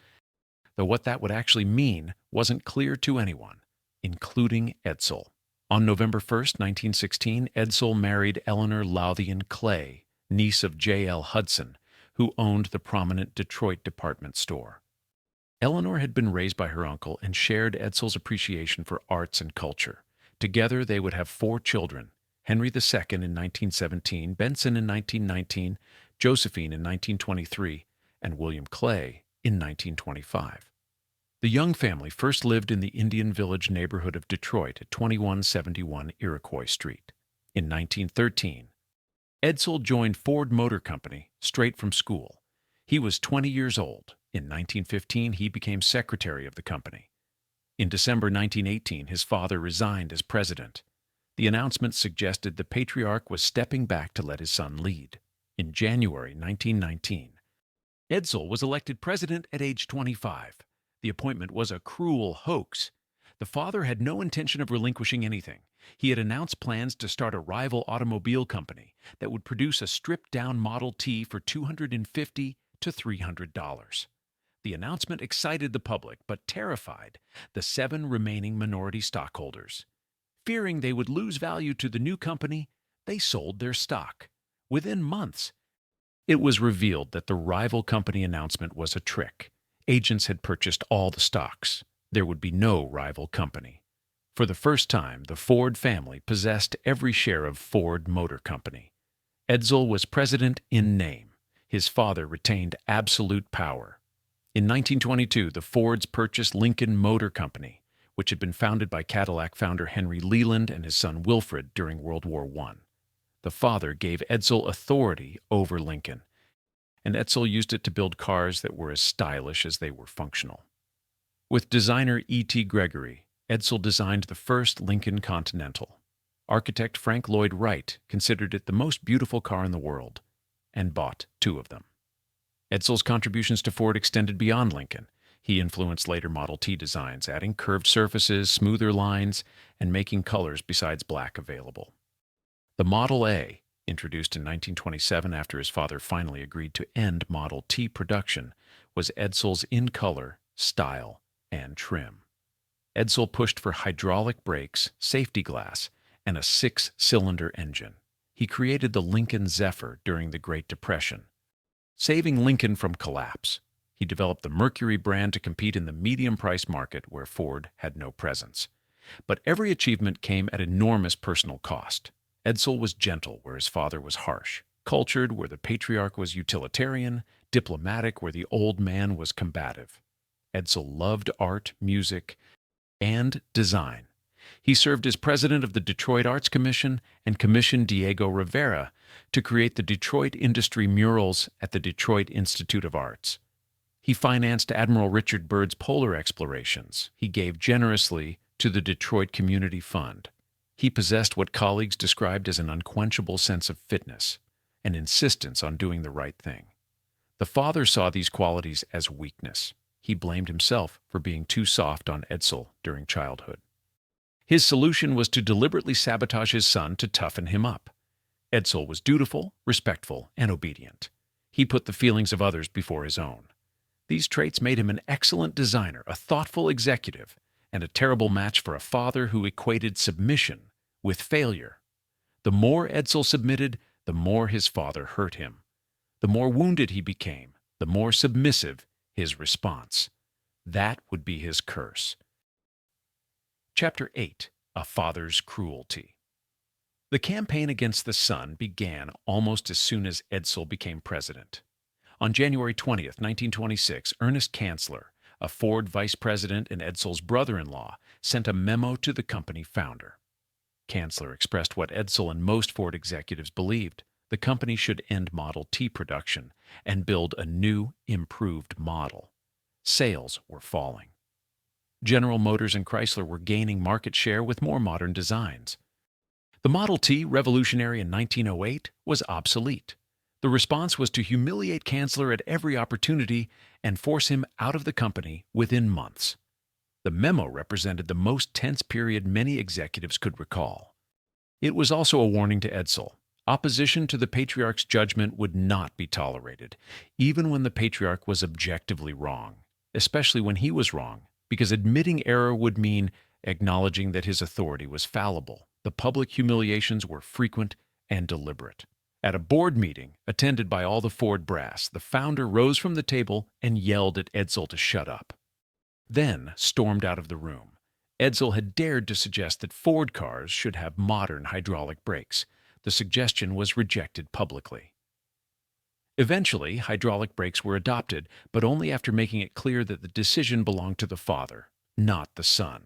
though what that would actually mean wasn't clear to anyone, including Edsel. On November 1, 1916, Edsel married Eleanor Lothian Clay, niece of J.L. Hudson, who owned the prominent Detroit department store. Eleanor had been raised by her uncle and shared Edsel's appreciation for arts and culture. Together they would have 4 children, Henry II in 1917, Benson in 1919, Josephine in 1923, and William Clay in 1925. The Young family first lived in the Indian Village neighborhood of Detroit at 2171 Iroquois Street. In 1913, Edsel joined Ford Motor Company straight from school. He was 20 years old. In 1915, he became secretary of the company. In December 1918, his father resigned as president. The announcement suggested the patriarch was stepping back to let his son lead. In January 1919, Edsel was elected president at age 25. The appointment was a cruel hoax. The father had no intention of relinquishing anything. He had announced plans to start a rival automobile company that would produce a stripped-down Model T for $250 to $300. The announcement excited the public but terrified the 7 remaining minority stockholders. Fearing they would lose value to the new company, they sold their stock. Within months, it was revealed that the rival company announcement was a trick. Agents had purchased all the stocks. There would be no rival company. For the first time, the Ford family possessed every share of Ford Motor Company. Edsel was president in name. His father retained absolute power. In 1922, the Fords purchased Lincoln Motor Company, which had been founded by Cadillac founder Henry Leland and his son Wilfred during World War I. The father gave Edsel authority over Lincoln, and Edsel used it to build cars that were as stylish as they were functional. With designer E.T. Gregory, Edsel designed the first Lincoln Continental. Architect Frank Lloyd Wright considered it the most beautiful car in the world and bought 2 of them. Edsel's contributions to Ford extended beyond Lincoln. He influenced later Model T designs, adding curved surfaces, smoother lines, and making colors besides black available. The Model A, introduced in 1927 after his father finally agreed to end Model T production, was Edsel's in color, style, and trim. Edsel pushed for hydraulic brakes, safety glass, and a 6-cylinder engine. He created the Lincoln Zephyr during the Great Depression, saving Lincoln from collapse. He developed the Mercury brand to compete in the medium-price market where Ford had no presence. But every achievement came at enormous personal cost. Edsel was gentle where his father was harsh, cultured where the patriarch was utilitarian, diplomatic where the old man was combative. Edsel loved art, music, and design. He served as president of the Detroit Arts Commission and commissioned Diego Rivera to create the Detroit Industry murals at the Detroit Institute of Arts. He financed Admiral Richard Byrd's polar explorations. He gave generously to the Detroit Community Fund. He possessed what colleagues described as an unquenchable sense of fitness, an insistence on doing the right thing. The father saw these qualities as weakness. He blamed himself for being too soft on Edsel during childhood. His solution was to deliberately sabotage his son to toughen him up. Edsel was dutiful, respectful, and obedient. He put the feelings of others before his own. These traits made him an excellent designer, a thoughtful executive, and a terrible match for a father who equated submission with failure. The more Edsel submitted, the more his father hurt him. The more wounded he became, the more submissive his response. That would be his curse. Chapter 8. A Father's Cruelty. The campaign against the son began almost as soon as Edsel became president. On January 20th, 1926, Ernest Kanzler, a Ford vice president and Edsel's brother-in-law, sent a memo to the company founder. Kanzler expressed what Edsel and most Ford executives believed: the company should end Model T production and build a new, improved model. Sales were falling. General Motors and Chrysler were gaining market share with more modern designs. The Model T, revolutionary in 1908, was obsolete. The response was to humiliate Kanzler at every opportunity and force him out of the company within months. The memo represented the most tense period many executives could recall. It was also a warning to Edsel. Opposition to the patriarch's judgment would not be tolerated, even when the patriarch was objectively wrong, especially when he was wrong, because admitting error would mean acknowledging that his authority was fallible. The public humiliations were frequent and deliberate. At a board meeting, attended by all the Ford brass, the founder rose from the table and yelled at Edsel to shut up. Then stormed out of the room. Edsel had dared to suggest that Ford cars should have modern hydraulic brakes. The suggestion was rejected publicly. Eventually, hydraulic brakes were adopted, but only after making it clear that the decision belonged to the father, not the son.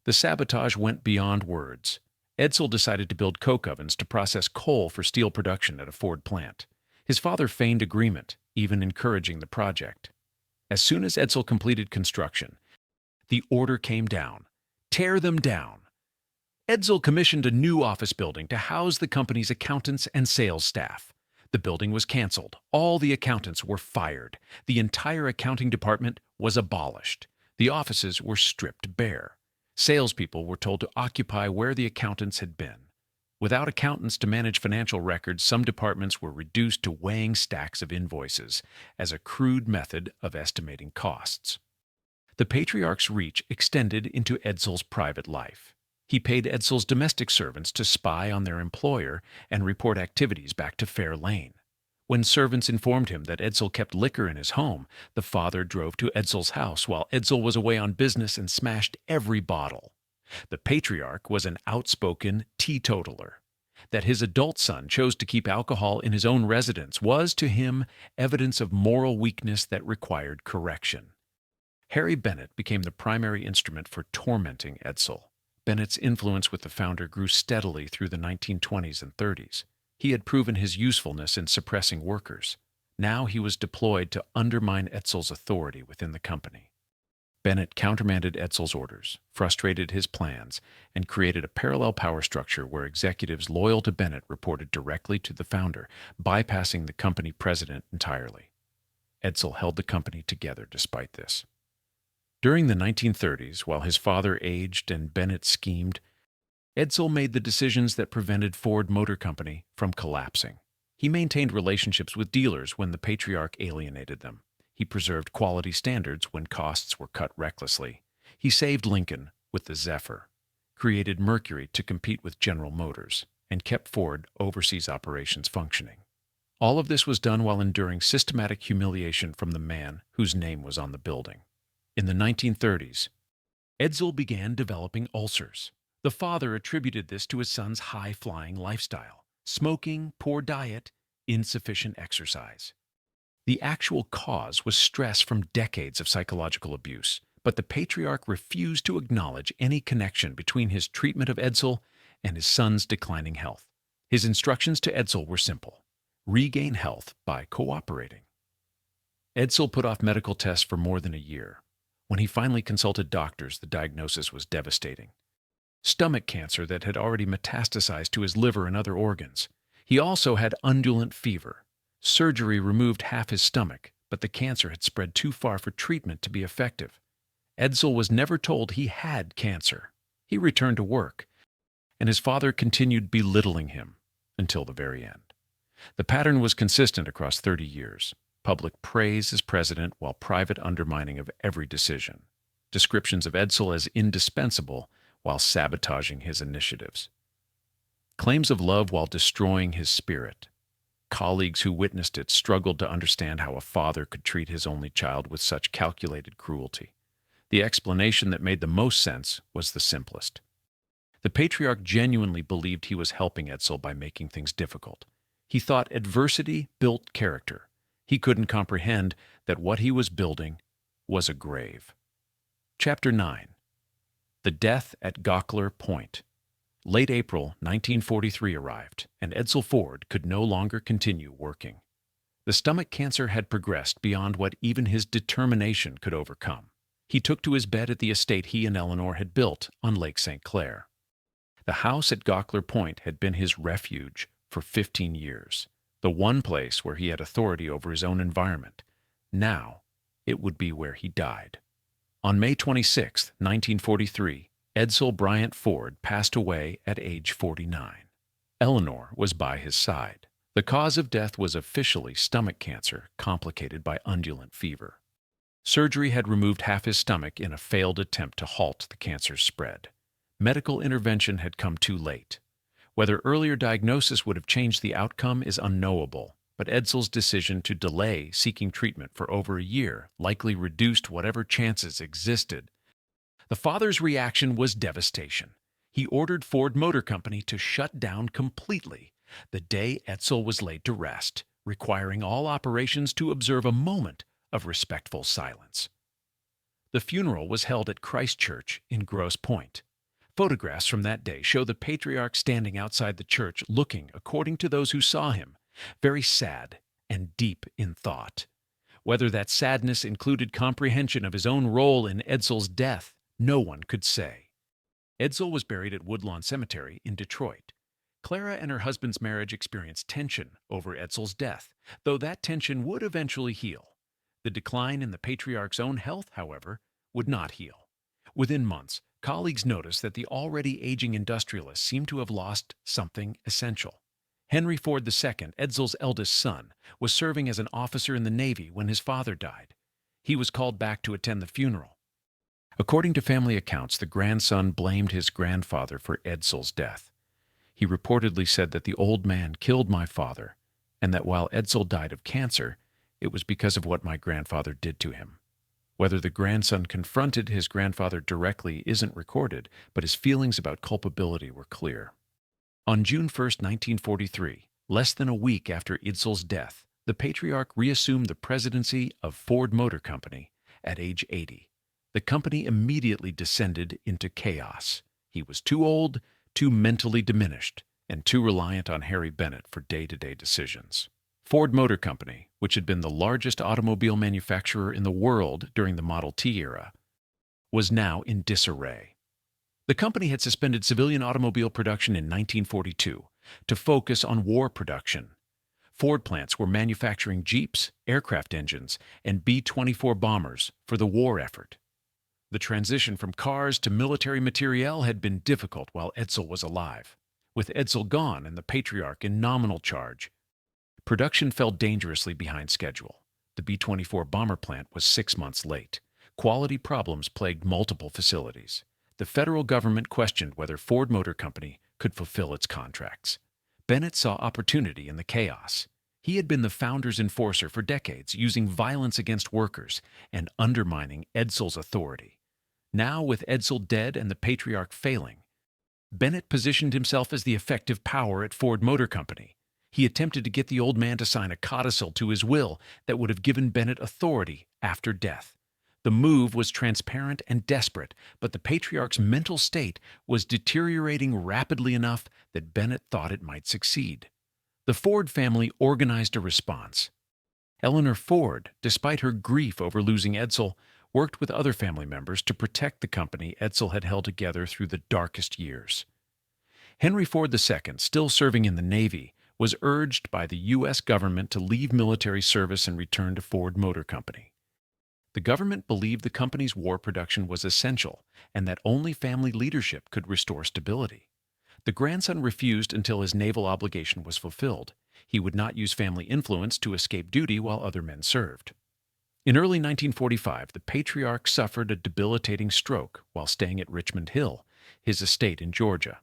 The sabotage went beyond words. Edsel decided to build coke ovens to process coal for steel production at a Ford plant. His father feigned agreement, even encouraging the project. As soon as Edsel completed construction, the order came down: tear them down. Edsel commissioned a new office building to house the company's accountants and sales staff. The building was canceled. All the accountants were fired. The entire accounting department was abolished. The offices were stripped bare. Salespeople were told to occupy where the accountants had been. Without accountants to manage financial records, some departments were reduced to weighing stacks of invoices as a crude method of estimating costs. The patriarch's reach extended into Edsel's private life. He paid Edsel's domestic servants to spy on their employer and report activities back to Fair Lane. When servants informed him that Edsel kept liquor in his home, the father drove to Edsel's house while Edsel was away on business and smashed every bottle. The patriarch was an outspoken teetotaler. That his adult son chose to keep alcohol in his own residence was, to him, evidence of moral weakness that required correction. Harry Bennett became the primary instrument for tormenting Edsel. Bennett's influence with the founder grew steadily through the 1920s and 30s. He had proven his usefulness in suppressing workers. Now he was deployed to undermine Edsel's authority within the company. Bennett countermanded Edsel's orders, frustrated his plans, and created a parallel power structure where executives loyal to Bennett reported directly to the founder, bypassing the company president entirely. Edsel held the company together despite this. During the 1930s, while his father aged and Bennett schemed, Edsel made the decisions that prevented Ford Motor Company from collapsing. He maintained relationships with dealers when the patriarch alienated them. He preserved quality standards when costs were cut recklessly. He saved Lincoln with the Zephyr, created Mercury to compete with General Motors, and kept Ford overseas operations functioning. All of this was done while enduring systematic humiliation from the man whose name was on the building. In the 1930s, Edsel began developing ulcers. The father attributed this to his son's high-flying lifestyle: smoking, poor diet, insufficient exercise. The actual cause was stress from decades of psychological abuse, but the patriarch refused to acknowledge any connection between his treatment of Edsel and his son's declining health. His instructions to Edsel were simple: regain health by cooperating. Edsel put off medical tests for more than a year. When he finally consulted doctors, the diagnosis was devastating: stomach cancer that had already metastasized to his liver and other organs. He also had undulant fever. Surgery removed half his stomach, but the cancer had spread too far for treatment to be effective. Edsel was never told he had cancer. He returned to work, and his father continued belittling him until the very end. The pattern was consistent across 30 years. Public praise as president while private undermining of every decision. Descriptions of Edsel as indispensable while sabotaging his initiatives. Claims of love while destroying his spirit. Colleagues who witnessed it struggled to understand how a father could treat his only child with such calculated cruelty. The explanation that made the most sense was the simplest. The patriarch genuinely believed he was helping Edsel by making things difficult. He thought adversity built character. He couldn't comprehend that what he was building was a grave. Chapter 9. The Death at Gaukler Point. Late April 1943 arrived, and Edsel Ford could no longer continue working. The stomach cancer had progressed beyond what even his determination could overcome. He took to his bed at the estate he and Eleanor had built on Lake St. Clair. The house at Gaukler Point had been his refuge for 15 years. The one place where he had authority over his own environment. Now, it would be where he died. On May 26, 1943, Edsel Bryant Ford passed away at age 49. Eleanor was by his side. The cause of death was officially stomach cancer, complicated by undulant fever. Surgery had removed half his stomach in a failed attempt to halt the cancer's spread. Medical intervention had come too late. Whether earlier diagnosis would have changed the outcome is unknowable, but Edsel's decision to delay seeking treatment for over a year likely reduced whatever chances existed. The father's reaction was devastation. He ordered Ford Motor Company to shut down completely the day Edsel was laid to rest, requiring all operations to observe a moment of respectful silence. The funeral was held at Christ Church in Grosse Pointe. Photographs from that day show the patriarch standing outside the church looking, according to those who saw him, very sad and deep in thought. Whether that sadness included comprehension of his own role in Edsel's death, no one could say. Edsel was buried at Woodlawn Cemetery in Detroit. Clara and her husband's marriage experienced tension over Edsel's death, though that tension would eventually heal. The decline in the patriarch's own health, however, would not heal. Within months, colleagues noticed that the already aging industrialist seemed to have lost something essential. Henry Ford II, Edsel's eldest son, was serving as an officer in the Navy when his father died. He was called back to attend the funeral. According to family accounts, the grandson blamed his grandfather for Edsel's death. He reportedly said that the old man killed my father, and that while Edsel died of cancer, it was because of what my grandfather did to him. Whether the grandson confronted his grandfather directly isn't recorded, but his feelings about culpability were clear. On June 1, 1943, less than a week after Edsel's death, the patriarch reassumed the presidency of Ford Motor Company at age 80. The company immediately descended into chaos. He was too old, too mentally diminished, and too reliant on Harry Bennett for day-to-day decisions. Ford Motor Company, which had been the largest automobile manufacturer in the world during the Model T era, was now in disarray. The company had suspended civilian automobile production in 1942 to focus on war production. Ford plants were manufacturing Jeeps, aircraft engines, and B-24 bombers for the war effort. The transition from cars to military materiel had been difficult while Edsel was alive. With Edsel gone and the patriarch in nominal charge, production fell dangerously behind schedule. The B-24 bomber plant was 6 months late. Quality problems plagued multiple facilities. The federal government questioned whether Ford Motor Company could fulfill its contracts. Bennett saw opportunity in the chaos. He had been the founder's enforcer for decades, using violence against workers and undermining Edsel's authority. Now, with Edsel dead and the patriarch failing, Bennett positioned himself as the effective power at Ford Motor Company. He attempted to get the old man to sign a codicil to his will that would have given Bennett authority after death. The move was transparent and desperate, but the patriarch's mental state was deteriorating rapidly enough that Bennett thought it might succeed. The Ford family organized a response. Eleanor Ford, despite her grief over losing Edsel, worked with other family members to protect the company Edsel had held together through the darkest years. Henry Ford II, still serving in the Navy, was urged by the U.S. government to leave military service and return to Ford Motor Company. The government believed the company's war production was essential and that only family leadership could restore stability. The grandson refused until his naval obligation was fulfilled. He would not use family influence to escape duty while other men served. In early 1945, the patriarch suffered a debilitating stroke while staying at Richmond Hill, his estate in Georgia.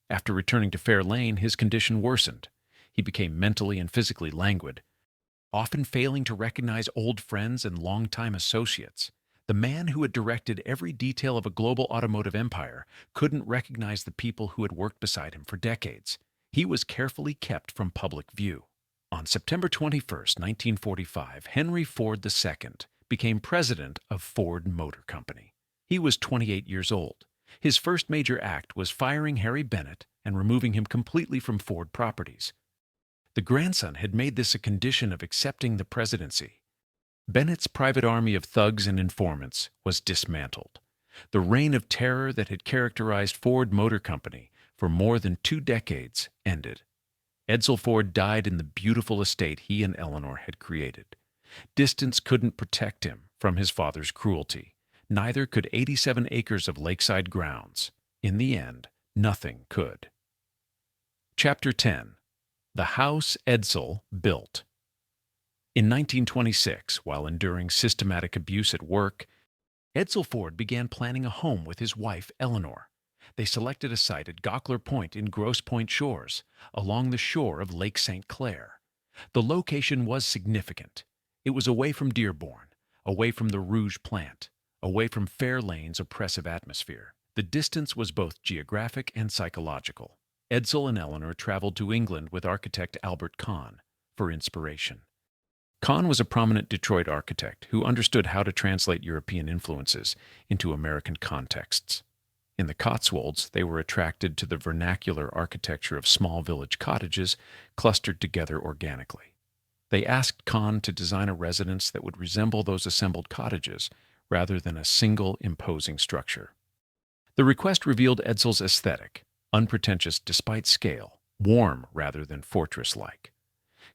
After returning to Fair Lane, his condition worsened. He became mentally and physically languid, often failing to recognize old friends and longtime associates. The man who had directed every detail of a global automotive empire couldn't recognize the people who had worked beside him for decades. He was carefully kept from public view. On September 21, 1945, Henry Ford II became president of Ford Motor Company. He was 28 years old. His first major act was firing Harry Bennett and removing him completely from Ford properties. The grandson had made this a condition of accepting the presidency. Bennett's private army of thugs and informants was dismantled. The reign of terror that had characterized Ford Motor Company for more than 2 decades ended. Edsel Ford died in the beautiful estate he and Eleanor had created. Distance couldn't protect him from his father's cruelty. Neither could 87 acres of lakeside grounds. In the end, nothing could. Chapter 10. The House Edsel Built. In 1926, while enduring systematic abuse at work, Edsel Ford began planning a home with his wife, Eleanor. They selected a site at Gaukler Point in Grosse Pointe Shores, along the shore of Lake St. Clair. The location was significant. It was away from Dearborn, away from the Rouge plant, away from Fair Lane's oppressive atmosphere. The distance was both geographic and psychological. Edsel and Eleanor traveled to England with architect Albert Kahn. for inspiration. Kahn was a prominent Detroit architect who understood how to translate European influences into American contexts. In the Cotswolds, they were attracted to the vernacular architecture of small village cottages clustered together organically. They asked Kahn to design a residence that would resemble those assembled cottages rather than a single imposing structure. The request revealed Edsel's aesthetic, unpretentious despite scale, warm rather than fortress-like.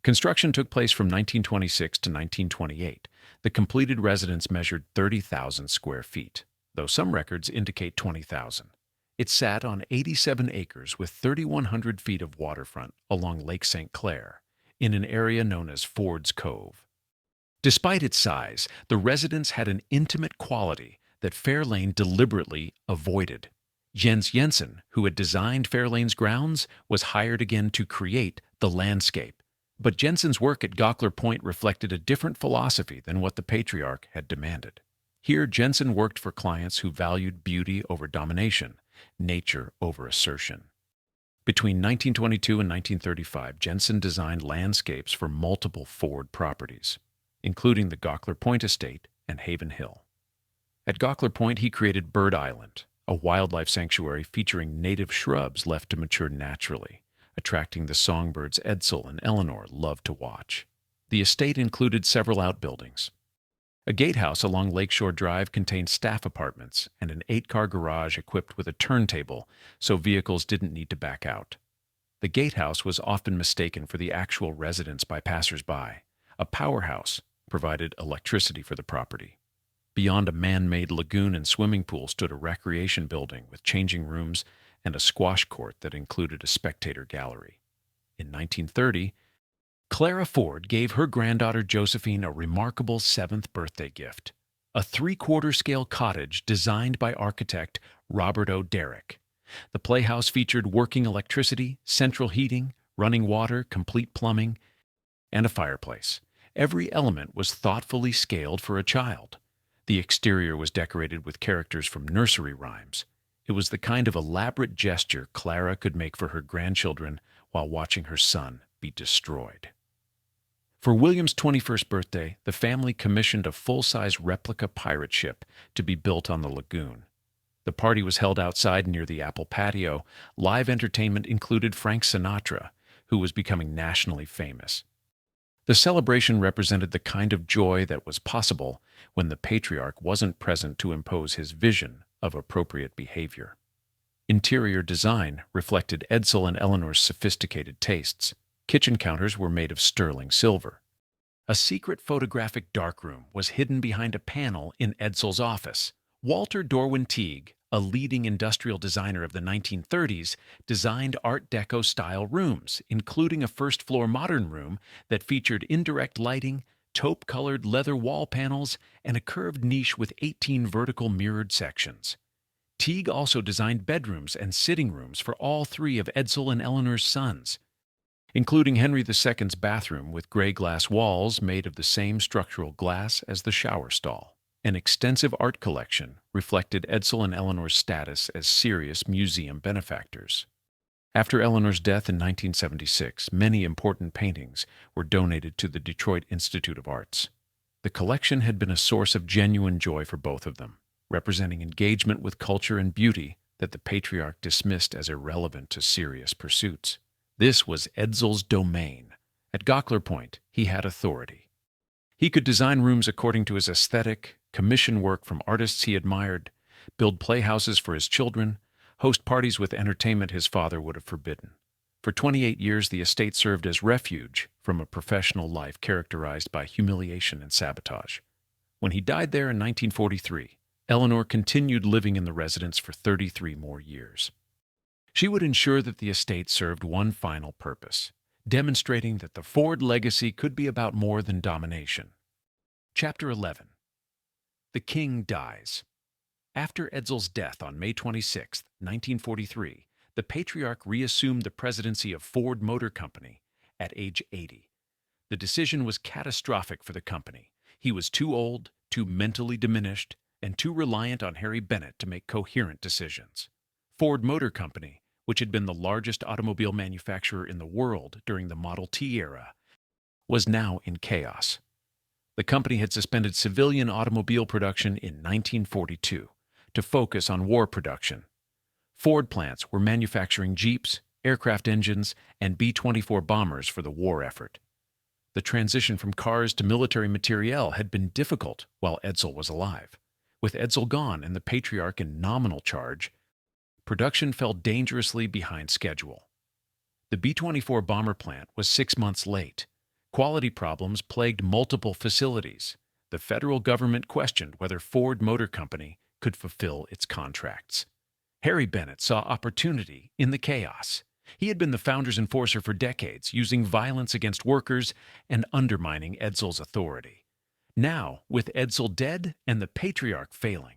Construction took place from 1926 to 1928. The completed residence measured 30,000 square feet, though some records indicate 20,000. It sat on 87 acres with 3,100 feet of waterfront along Lake St. Clair, in an area known as Ford's Cove. Despite its size, the residence had an intimate quality that Fairlane deliberately avoided. Jens Jensen, who had designed Fairlane's grounds, was hired again to create the landscape. But Jensen's work at Gaukler Point reflected a different philosophy than what the patriarch had demanded. Here, Jensen worked for clients who valued beauty over domination, nature over assertion. Between 1922 and 1935, Jensen designed landscapes for multiple Ford properties, including the Gaukler Point estate and Haven Hill. At Gaukler Point, he created Bird Island, a wildlife sanctuary featuring native shrubs left to mature naturally, attracting the songbirds Edsel and Eleanor loved to watch. The estate included several outbuildings. A gatehouse along Lakeshore Drive contained staff apartments and an 8-car garage equipped with a turntable so vehicles didn't need to back out. The gatehouse was often mistaken for the actual residence by passers-by. A powerhouse provided electricity for the property. Beyond a man-made lagoon and swimming pool stood a recreation building with changing rooms and a squash court that included a spectator gallery. In 1930, Clara Ford gave her granddaughter Josephine a remarkable 7th birthday gift, a 3/4 scale cottage designed by architect Robert O. Derrick. The playhouse featured working electricity, central heating, running water, complete plumbing, and a fireplace. Every element was thoughtfully scaled for a child. The exterior was decorated with characters from nursery rhymes. It was the kind of elaborate gesture Clara could make for her grandchildren while watching her son be destroyed. For William's 21st birthday, the family commissioned a full-size replica pirate ship to be built on the lagoon. The party was held outside near the Apple patio. Live entertainment included Frank Sinatra, who was becoming nationally famous. The celebration represented the kind of joy that was possible when the patriarch wasn't present to impose his vision of appropriate behavior. Interior design reflected Edsel and Eleanor's sophisticated tastes. Kitchen counters were made of sterling silver. A secret photographic darkroom was hidden behind a panel in Edsel's office. Walter Dorwin Teague, a leading industrial designer of the 1930s, designed Art Deco-style rooms, including a first-floor modern room that featured indirect lighting, taupe-colored leather wall panels, and a curved niche with 18 vertical mirrored sections. Teague also designed bedrooms and sitting rooms for all 3 of Edsel and Eleanor's sons, including Henry II's bathroom with gray glass walls made of the same structural glass as the shower stall. An extensive art collection reflected Edsel and Eleanor's status as serious museum benefactors. After Eleanor's death in 1976, many important paintings were donated to the Detroit Institute of Arts. The collection had been a source of genuine joy for both of them, representing engagement with culture and beauty that the patriarch dismissed as irrelevant to serious pursuits. This was Edsel's domain. At Gaukler Point, he had authority. He could design rooms according to his aesthetic, commission work from artists he admired, build playhouses for his children, host parties with entertainment his father would have forbidden. For 28 years, the estate served as refuge from a professional life characterized by humiliation and sabotage. When he died there in 1943, Eleanor continued living in the residence for 33 more years. She would ensure that the estate served one final purpose, demonstrating that the Ford legacy could be about more than domination. Chapter 11. The King Dies. After Edsel's death on May 26, 1943, the patriarch reassumed the presidency of Ford Motor Company at age 80. The decision was catastrophic for the company. He was too old, too mentally diminished, and too reliant on Harry Bennett to make coherent decisions. Ford Motor Company, which had been the largest automobile manufacturer in the world during the Model T era, was now in chaos. The company had suspended civilian automobile production in 1942 to focus on war production. Ford plants were manufacturing Jeeps, aircraft engines, and B-24 bombers for the war effort. The transition from cars to military materiel had been difficult while Edsel was alive. With Edsel gone and the patriarch in nominal charge, production fell dangerously behind schedule. The B-24 bomber plant was 6 months late. Quality problems plagued multiple facilities. The federal government questioned whether Ford Motor Company could fulfill its contracts. Harry Bennett saw opportunity in the chaos. He had been the founder's enforcer for decades, using violence against workers and undermining Edsel's authority. Now, with Edsel dead and the patriarch failing,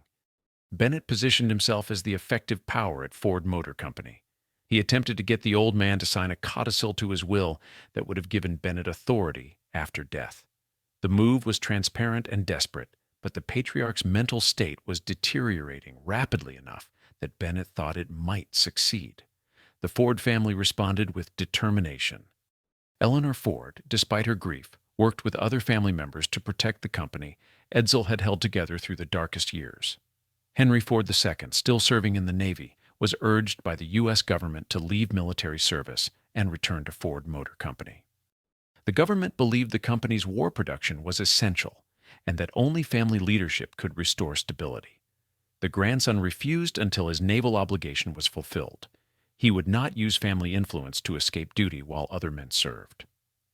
Bennett positioned himself as the effective power at Ford Motor Company. He attempted to get the old man to sign a codicil to his will that would have given Bennett authority after death. The move was transparent and desperate, but the patriarch's mental state was deteriorating rapidly enough that Bennett thought it might succeed. The Ford family responded with determination. Eleanor Ford, despite her grief, worked with other family members to protect the company Edsel had held together through the darkest years. Henry Ford II, still serving in the Navy, was urged by the U.S. government to leave military service and return to Ford Motor Company. The government believed the company's war production was essential and that only family leadership could restore stability. The grandson refused until his naval obligation was fulfilled. He would not use family influence to escape duty while other men served.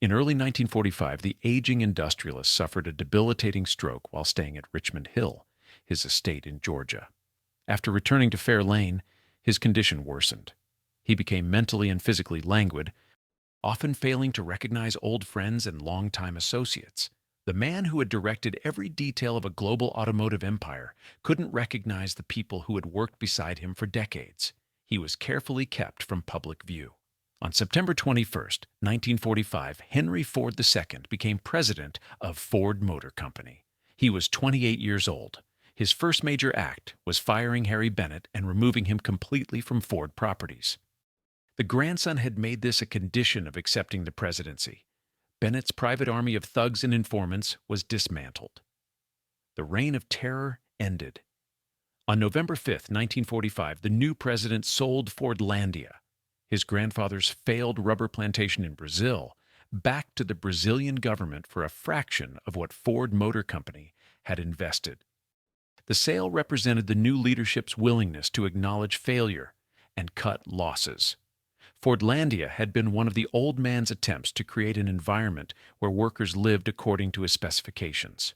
In early 1945, the aging industrialist suffered a debilitating stroke while staying at Richmond Hill, his estate in Georgia. After returning to Fair Lane, his condition worsened. He became mentally and physically languid, often failing to recognize old friends and longtime associates. The man who had directed every detail of a global automotive empire couldn't recognize the people who had worked beside him for decades. He was carefully kept from public view. On September 21, 1945, Henry Ford II became president of Ford Motor Company. He was 28 years old. His first major act was firing Harry Bennett and removing him completely from Ford properties. The grandson had made this a condition of accepting the presidency. Bennett's private army of thugs and informants was dismantled. The reign of terror ended. On November 5, 1945, the new president sold Fordlandia, his grandfather's failed rubber plantation in Brazil, back to the Brazilian government for a fraction of what Ford Motor Company had invested. The sale represented the new leadership's willingness to acknowledge failure and cut losses. Fordlandia had been one of the old man's attempts to create an environment where workers lived according to his specifications.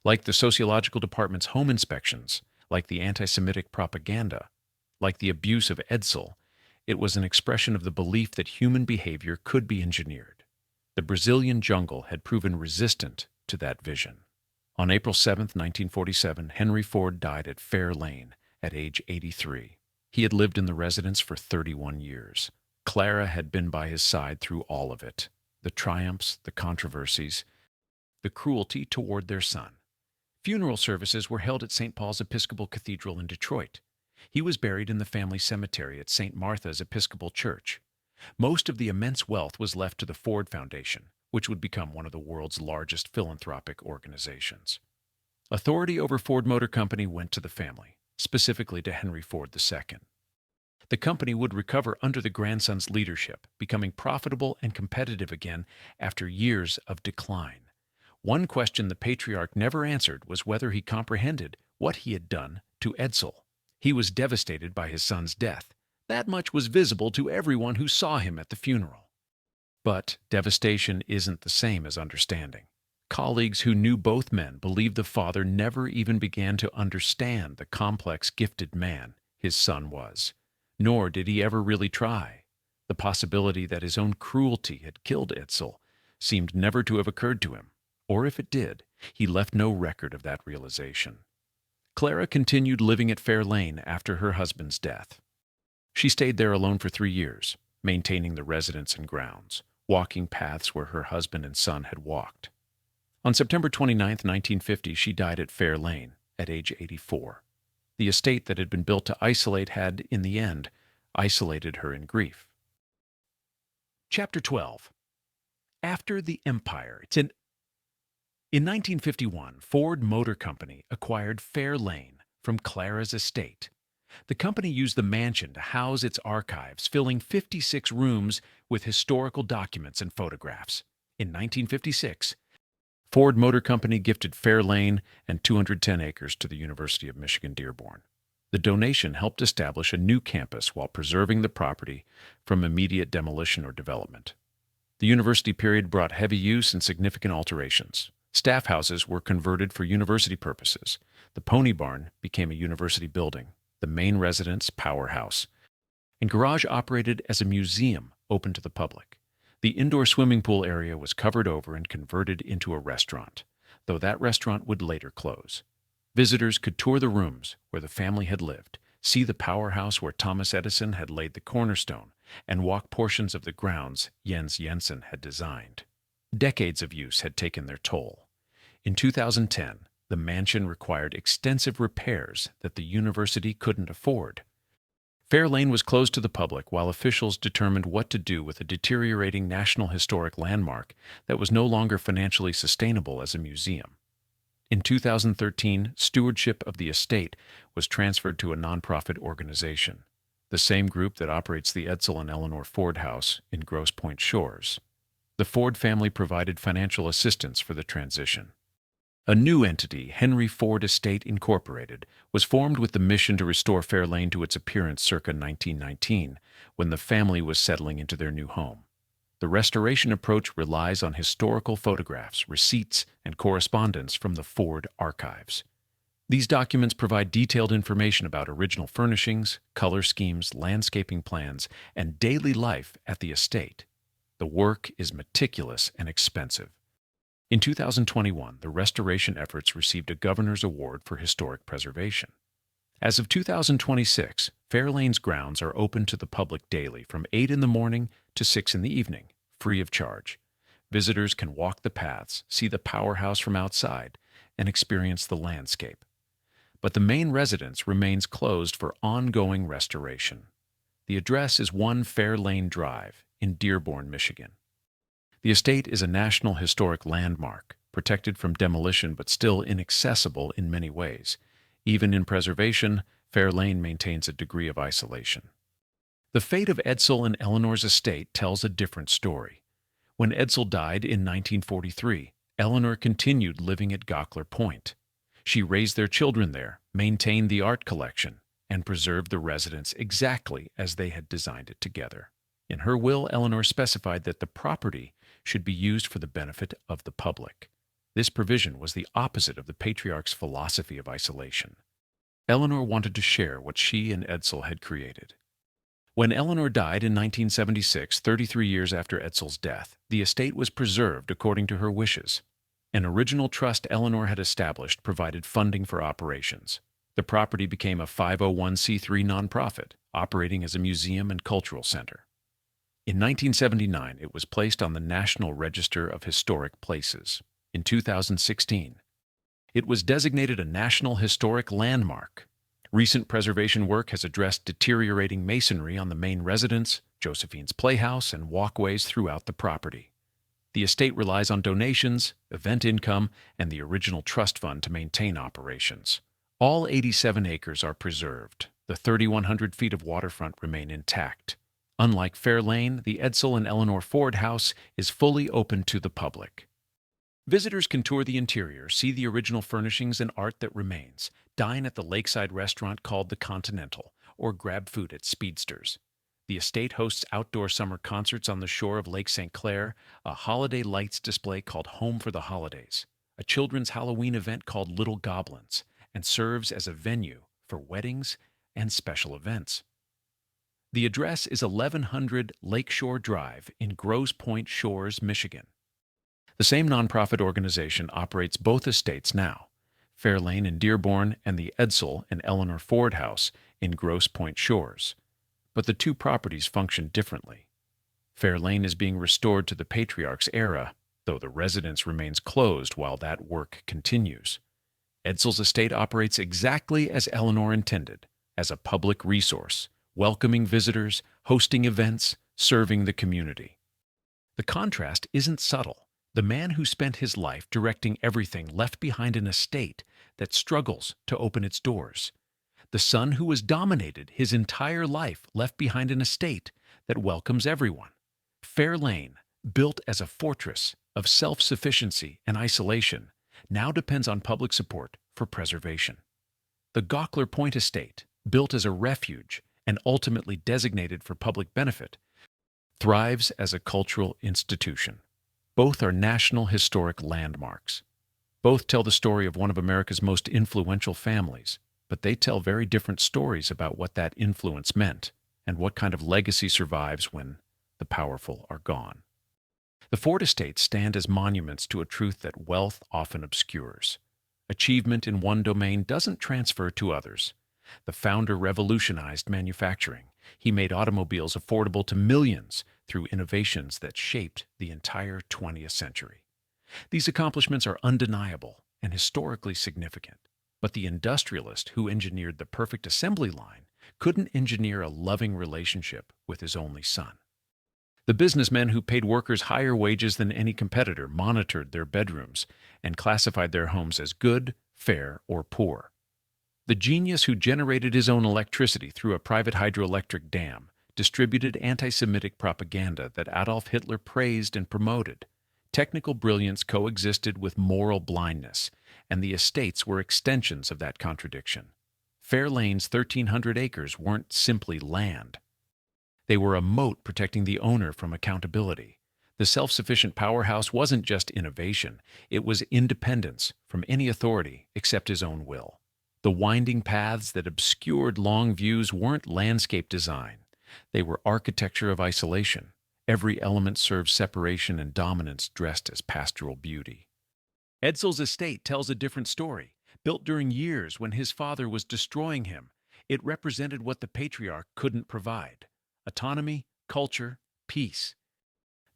Like the Sociological Department's home inspections, like the antisemitic propaganda, like the abuse of Edsel, it was an expression of the belief that human behavior could be engineered. The Brazilian jungle had proven resistant to that vision. On April 7, 1947, Henry Ford died at Fair Lane at age 83. He had lived in the residence for 31 years. Clara had been by his side through all of it, the triumphs, the controversies, the cruelty toward their son. Funeral services were held at St. Paul's Episcopal Cathedral in Detroit. He was buried in the family cemetery at St. Martha's Episcopal Church. Most of the immense wealth was left to the Ford Foundation, which would become one of the world's largest philanthropic organizations. Authority over Ford Motor Company went to the family, specifically to Henry Ford II. The company would recover under the grandson's leadership, becoming profitable and competitive again after years of decline. One question the patriarch never answered was whether he comprehended what he had done to Edsel. He was devastated by his son's death. That much was visible to everyone who saw him at the funeral. But devastation isn't the same as understanding. Colleagues who knew both men believed the father never even began to understand the complex, gifted man his son was. Nor did he ever really try. The possibility that his own cruelty had killed Edsel seemed never to have occurred to him, or if it did, he left no record of that realization. Clara continued living at Fair Lane after her husband's death. She stayed there alone for 3 years, maintaining the residence and grounds, walking paths where her husband and son had walked. On September 29, 1950, she died at Fair Lane at age 84. The estate that had been built to isolate had, in the end, isolated her in grief. Chapter 12. After the empire, in 1951, Ford Motor Company acquired Fair Lane from Clara's estate. The company used the mansion to house its archives, filling 56 rooms with historical documents and photographs. In 1956, Ford Motor Company gifted Fair Lane and 210 acres to the University of Michigan-Dearborn. The donation helped establish a new campus while preserving the property from immediate demolition or development. The university period brought heavy use and significant alterations. Staff houses were converted for university purposes. The Pony Barn became a university building, the main residence, powerhouse, and garage operated as a museum open to the public. The indoor swimming pool area was covered over and converted into a restaurant, though that restaurant would later close. Visitors could tour the rooms where the family had lived, see the powerhouse where Thomas Edison had laid the cornerstone, and walk portions of the grounds Jens Jensen had designed. Decades of use had taken their toll. In 2010, the mansion required extensive repairs that the university couldn't afford. Fair Lane was closed to the public while officials determined what to do with a deteriorating National Historic Landmark that was no longer financially sustainable as a museum. In 2013, stewardship of the estate was transferred to a nonprofit organization, the same group that operates the Edsel and Eleanor Ford House in Grosse Pointe Shores. The Ford family provided financial assistance for the transition. A new entity, Henry Ford Estate Incorporated, was formed with the mission to restore Fair Lane to its appearance circa 1919, when the family was settling into their new home. The restoration approach relies on historical photographs, receipts, and correspondence from the Ford archives. These documents provide detailed information about original furnishings, color schemes, landscaping plans, and daily life at the estate. The work is meticulous and expensive. In 2021, the restoration efforts received a Governor's Award for Historic Preservation. As of 2026, Fair Lane's grounds are open to the public daily from 8 in the morning to 6 in the evening, free of charge. Visitors can walk the paths, see the powerhouse from outside, and experience the landscape. But the main residence remains closed for ongoing restoration. The address is 1 Fair Lane Drive in Dearborn, Michigan. The estate is a National Historic Landmark, protected from demolition but still inaccessible in many ways. Even in preservation, Fair Lane maintains a degree of isolation. The fate of Edsel and Eleanor's estate tells a different story. When Edsel died in 1943, Eleanor continued living at Gaukler Point. She raised their children there, maintained the art collection, and preserved the residence exactly as they had designed it together. In her will, Eleanor specified that the property should be used for the benefit of the public. This provision was the opposite of the patriarch's philosophy of isolation. Eleanor wanted to share what she and Edsel had created. When Eleanor died in 1976, 33 years after Edsel's death, the estate was preserved according to her wishes. An original trust Eleanor had established provided funding for operations. The property became a 501c3 nonprofit, operating as a museum and cultural center. In 1979, it was placed on the National Register of Historic Places. In 2016, it was designated a National Historic Landmark. Recent preservation work has addressed deteriorating masonry on the main residence, Josephine's Playhouse, and walkways throughout the property. The estate relies on donations, event income, and the original trust fund to maintain operations. All 87 acres are preserved. The 3,100 feet of waterfront remain intact. Unlike Fair Lane, the Edsel and Eleanor Ford House is fully open to the public. Visitors can tour the interior, see the original furnishings and art that remains, dine at the lakeside restaurant called the Continental, or grab food at Speedsters. The estate hosts outdoor summer concerts on the shore of Lake St. Clair, a holiday lights display called Home for the Holidays, a children's Halloween event called Little Goblins, and serves as a venue for weddings and special events. The address is 1100 Lakeshore Drive in Grosse Pointe Shores, Michigan. The same nonprofit organization operates both estates now, Fair Lane in Dearborn and the Edsel and Eleanor Ford House in Grosse Pointe Shores. But the two properties function differently. Fair Lane is being restored to the patriarch's era, though the residence remains closed while that work continues. Edsel's estate operates exactly as Eleanor intended, as a public resource, welcoming visitors, hosting events, serving the community. The contrast isn't subtle. The man who spent his life directing everything left behind an estate that struggles to open its doors. The son who was dominated his entire life left behind an estate that welcomes everyone. Fair Lane, built as a fortress of self-sufficiency and isolation, now depends on public support for preservation. The Gaukler Point estate, built as a refuge and ultimately designated for public benefit, thrives as a cultural institution. Both are national historic landmarks. Both tell the story of one of America's most influential families, but they tell very different stories about what that influence meant and what kind of legacy survives when the powerful are gone. The Ford estates stand as monuments to a truth that wealth often obscures. Achievement in one domain doesn't transfer to others. The founder revolutionized manufacturing. He made automobiles affordable to millions through innovations that shaped the entire 20th century. These accomplishments are undeniable and historically significant. But the industrialist who engineered the perfect assembly line couldn't engineer a loving relationship with his only son. The businessmen who paid workers higher wages than any competitor monitored their bedrooms and classified their homes as good, fair, or poor. The genius who generated his own electricity through a private hydroelectric dam distributed anti-Semitic propaganda that Adolf Hitler praised and promoted. Technical brilliance coexisted with moral blindness, and the estates were extensions of that contradiction. Fair Lane's 1,300 acres weren't simply land. They were a moat protecting the owner from accountability. The self-sufficient powerhouse wasn't just innovation, it was independence from any authority except his own will. The winding paths that obscured long views weren't landscape design. They were architecture of isolation. Every element served separation and dominance dressed as pastoral beauty. Edsel's estate tells a different story. Built during years when his father was destroying him, it represented what the patriarch couldn't provide: autonomy, culture, peace.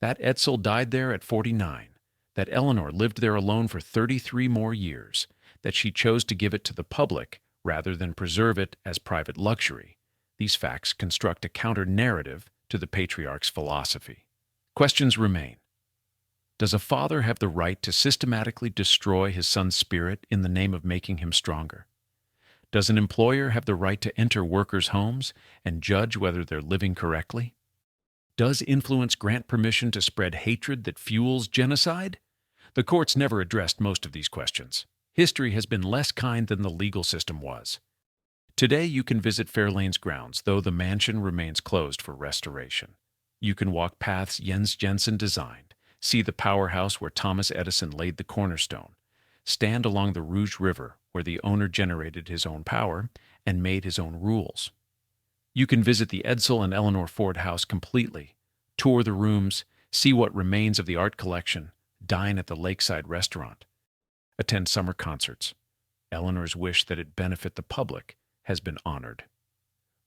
That Edsel died there at 49, that Eleanor lived there alone for 33 more years, that she chose to give it to the public rather than preserve it as private luxury. These facts construct a counter-narrative to the patriarch's philosophy. Questions remain. Does a father have the right to systematically destroy his son's spirit in the name of making him stronger? Does an employer have the right to enter workers' homes and judge whether they're living correctly? Does influence grant permission to spread hatred that fuels genocide? The courts never addressed most of these questions. History has been less kind than the legal system was. Today you can visit Fair Lane's grounds, though the mansion remains closed for restoration. You can walk paths Jens Jensen designed, see the powerhouse where Thomas Edison laid the cornerstone, stand along the Rouge River where the owner generated his own power and made his own rules. You can visit the Edsel and Eleanor Ford house completely, tour the rooms, see what remains of the art collection, dine at the lakeside restaurant, attend summer concerts. Eleanor's wish that it benefit the public has been honored.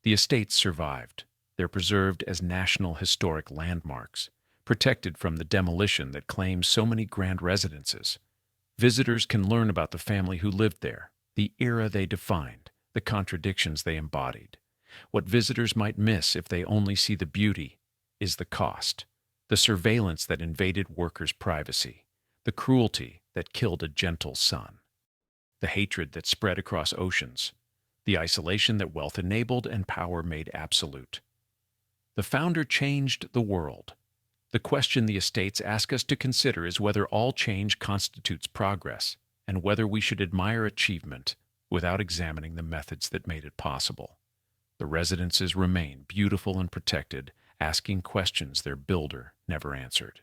The estates survived. They're preserved as national historic landmarks, protected from the demolition that claims so many grand residences. Visitors can learn about the family who lived there, the era they defined, the contradictions they embodied. What visitors might miss if they only see the beauty is the cost, the surveillance that invaded workers' privacy, the cruelty that killed a gentle son, the hatred that spread across oceans, the isolation that wealth enabled and power made absolute. The founder changed the world. The question the estates ask us to consider is whether all change constitutes progress, and whether we should admire achievement without examining the methods that made it possible. The residences remain beautiful and protected, asking questions their builder never answered.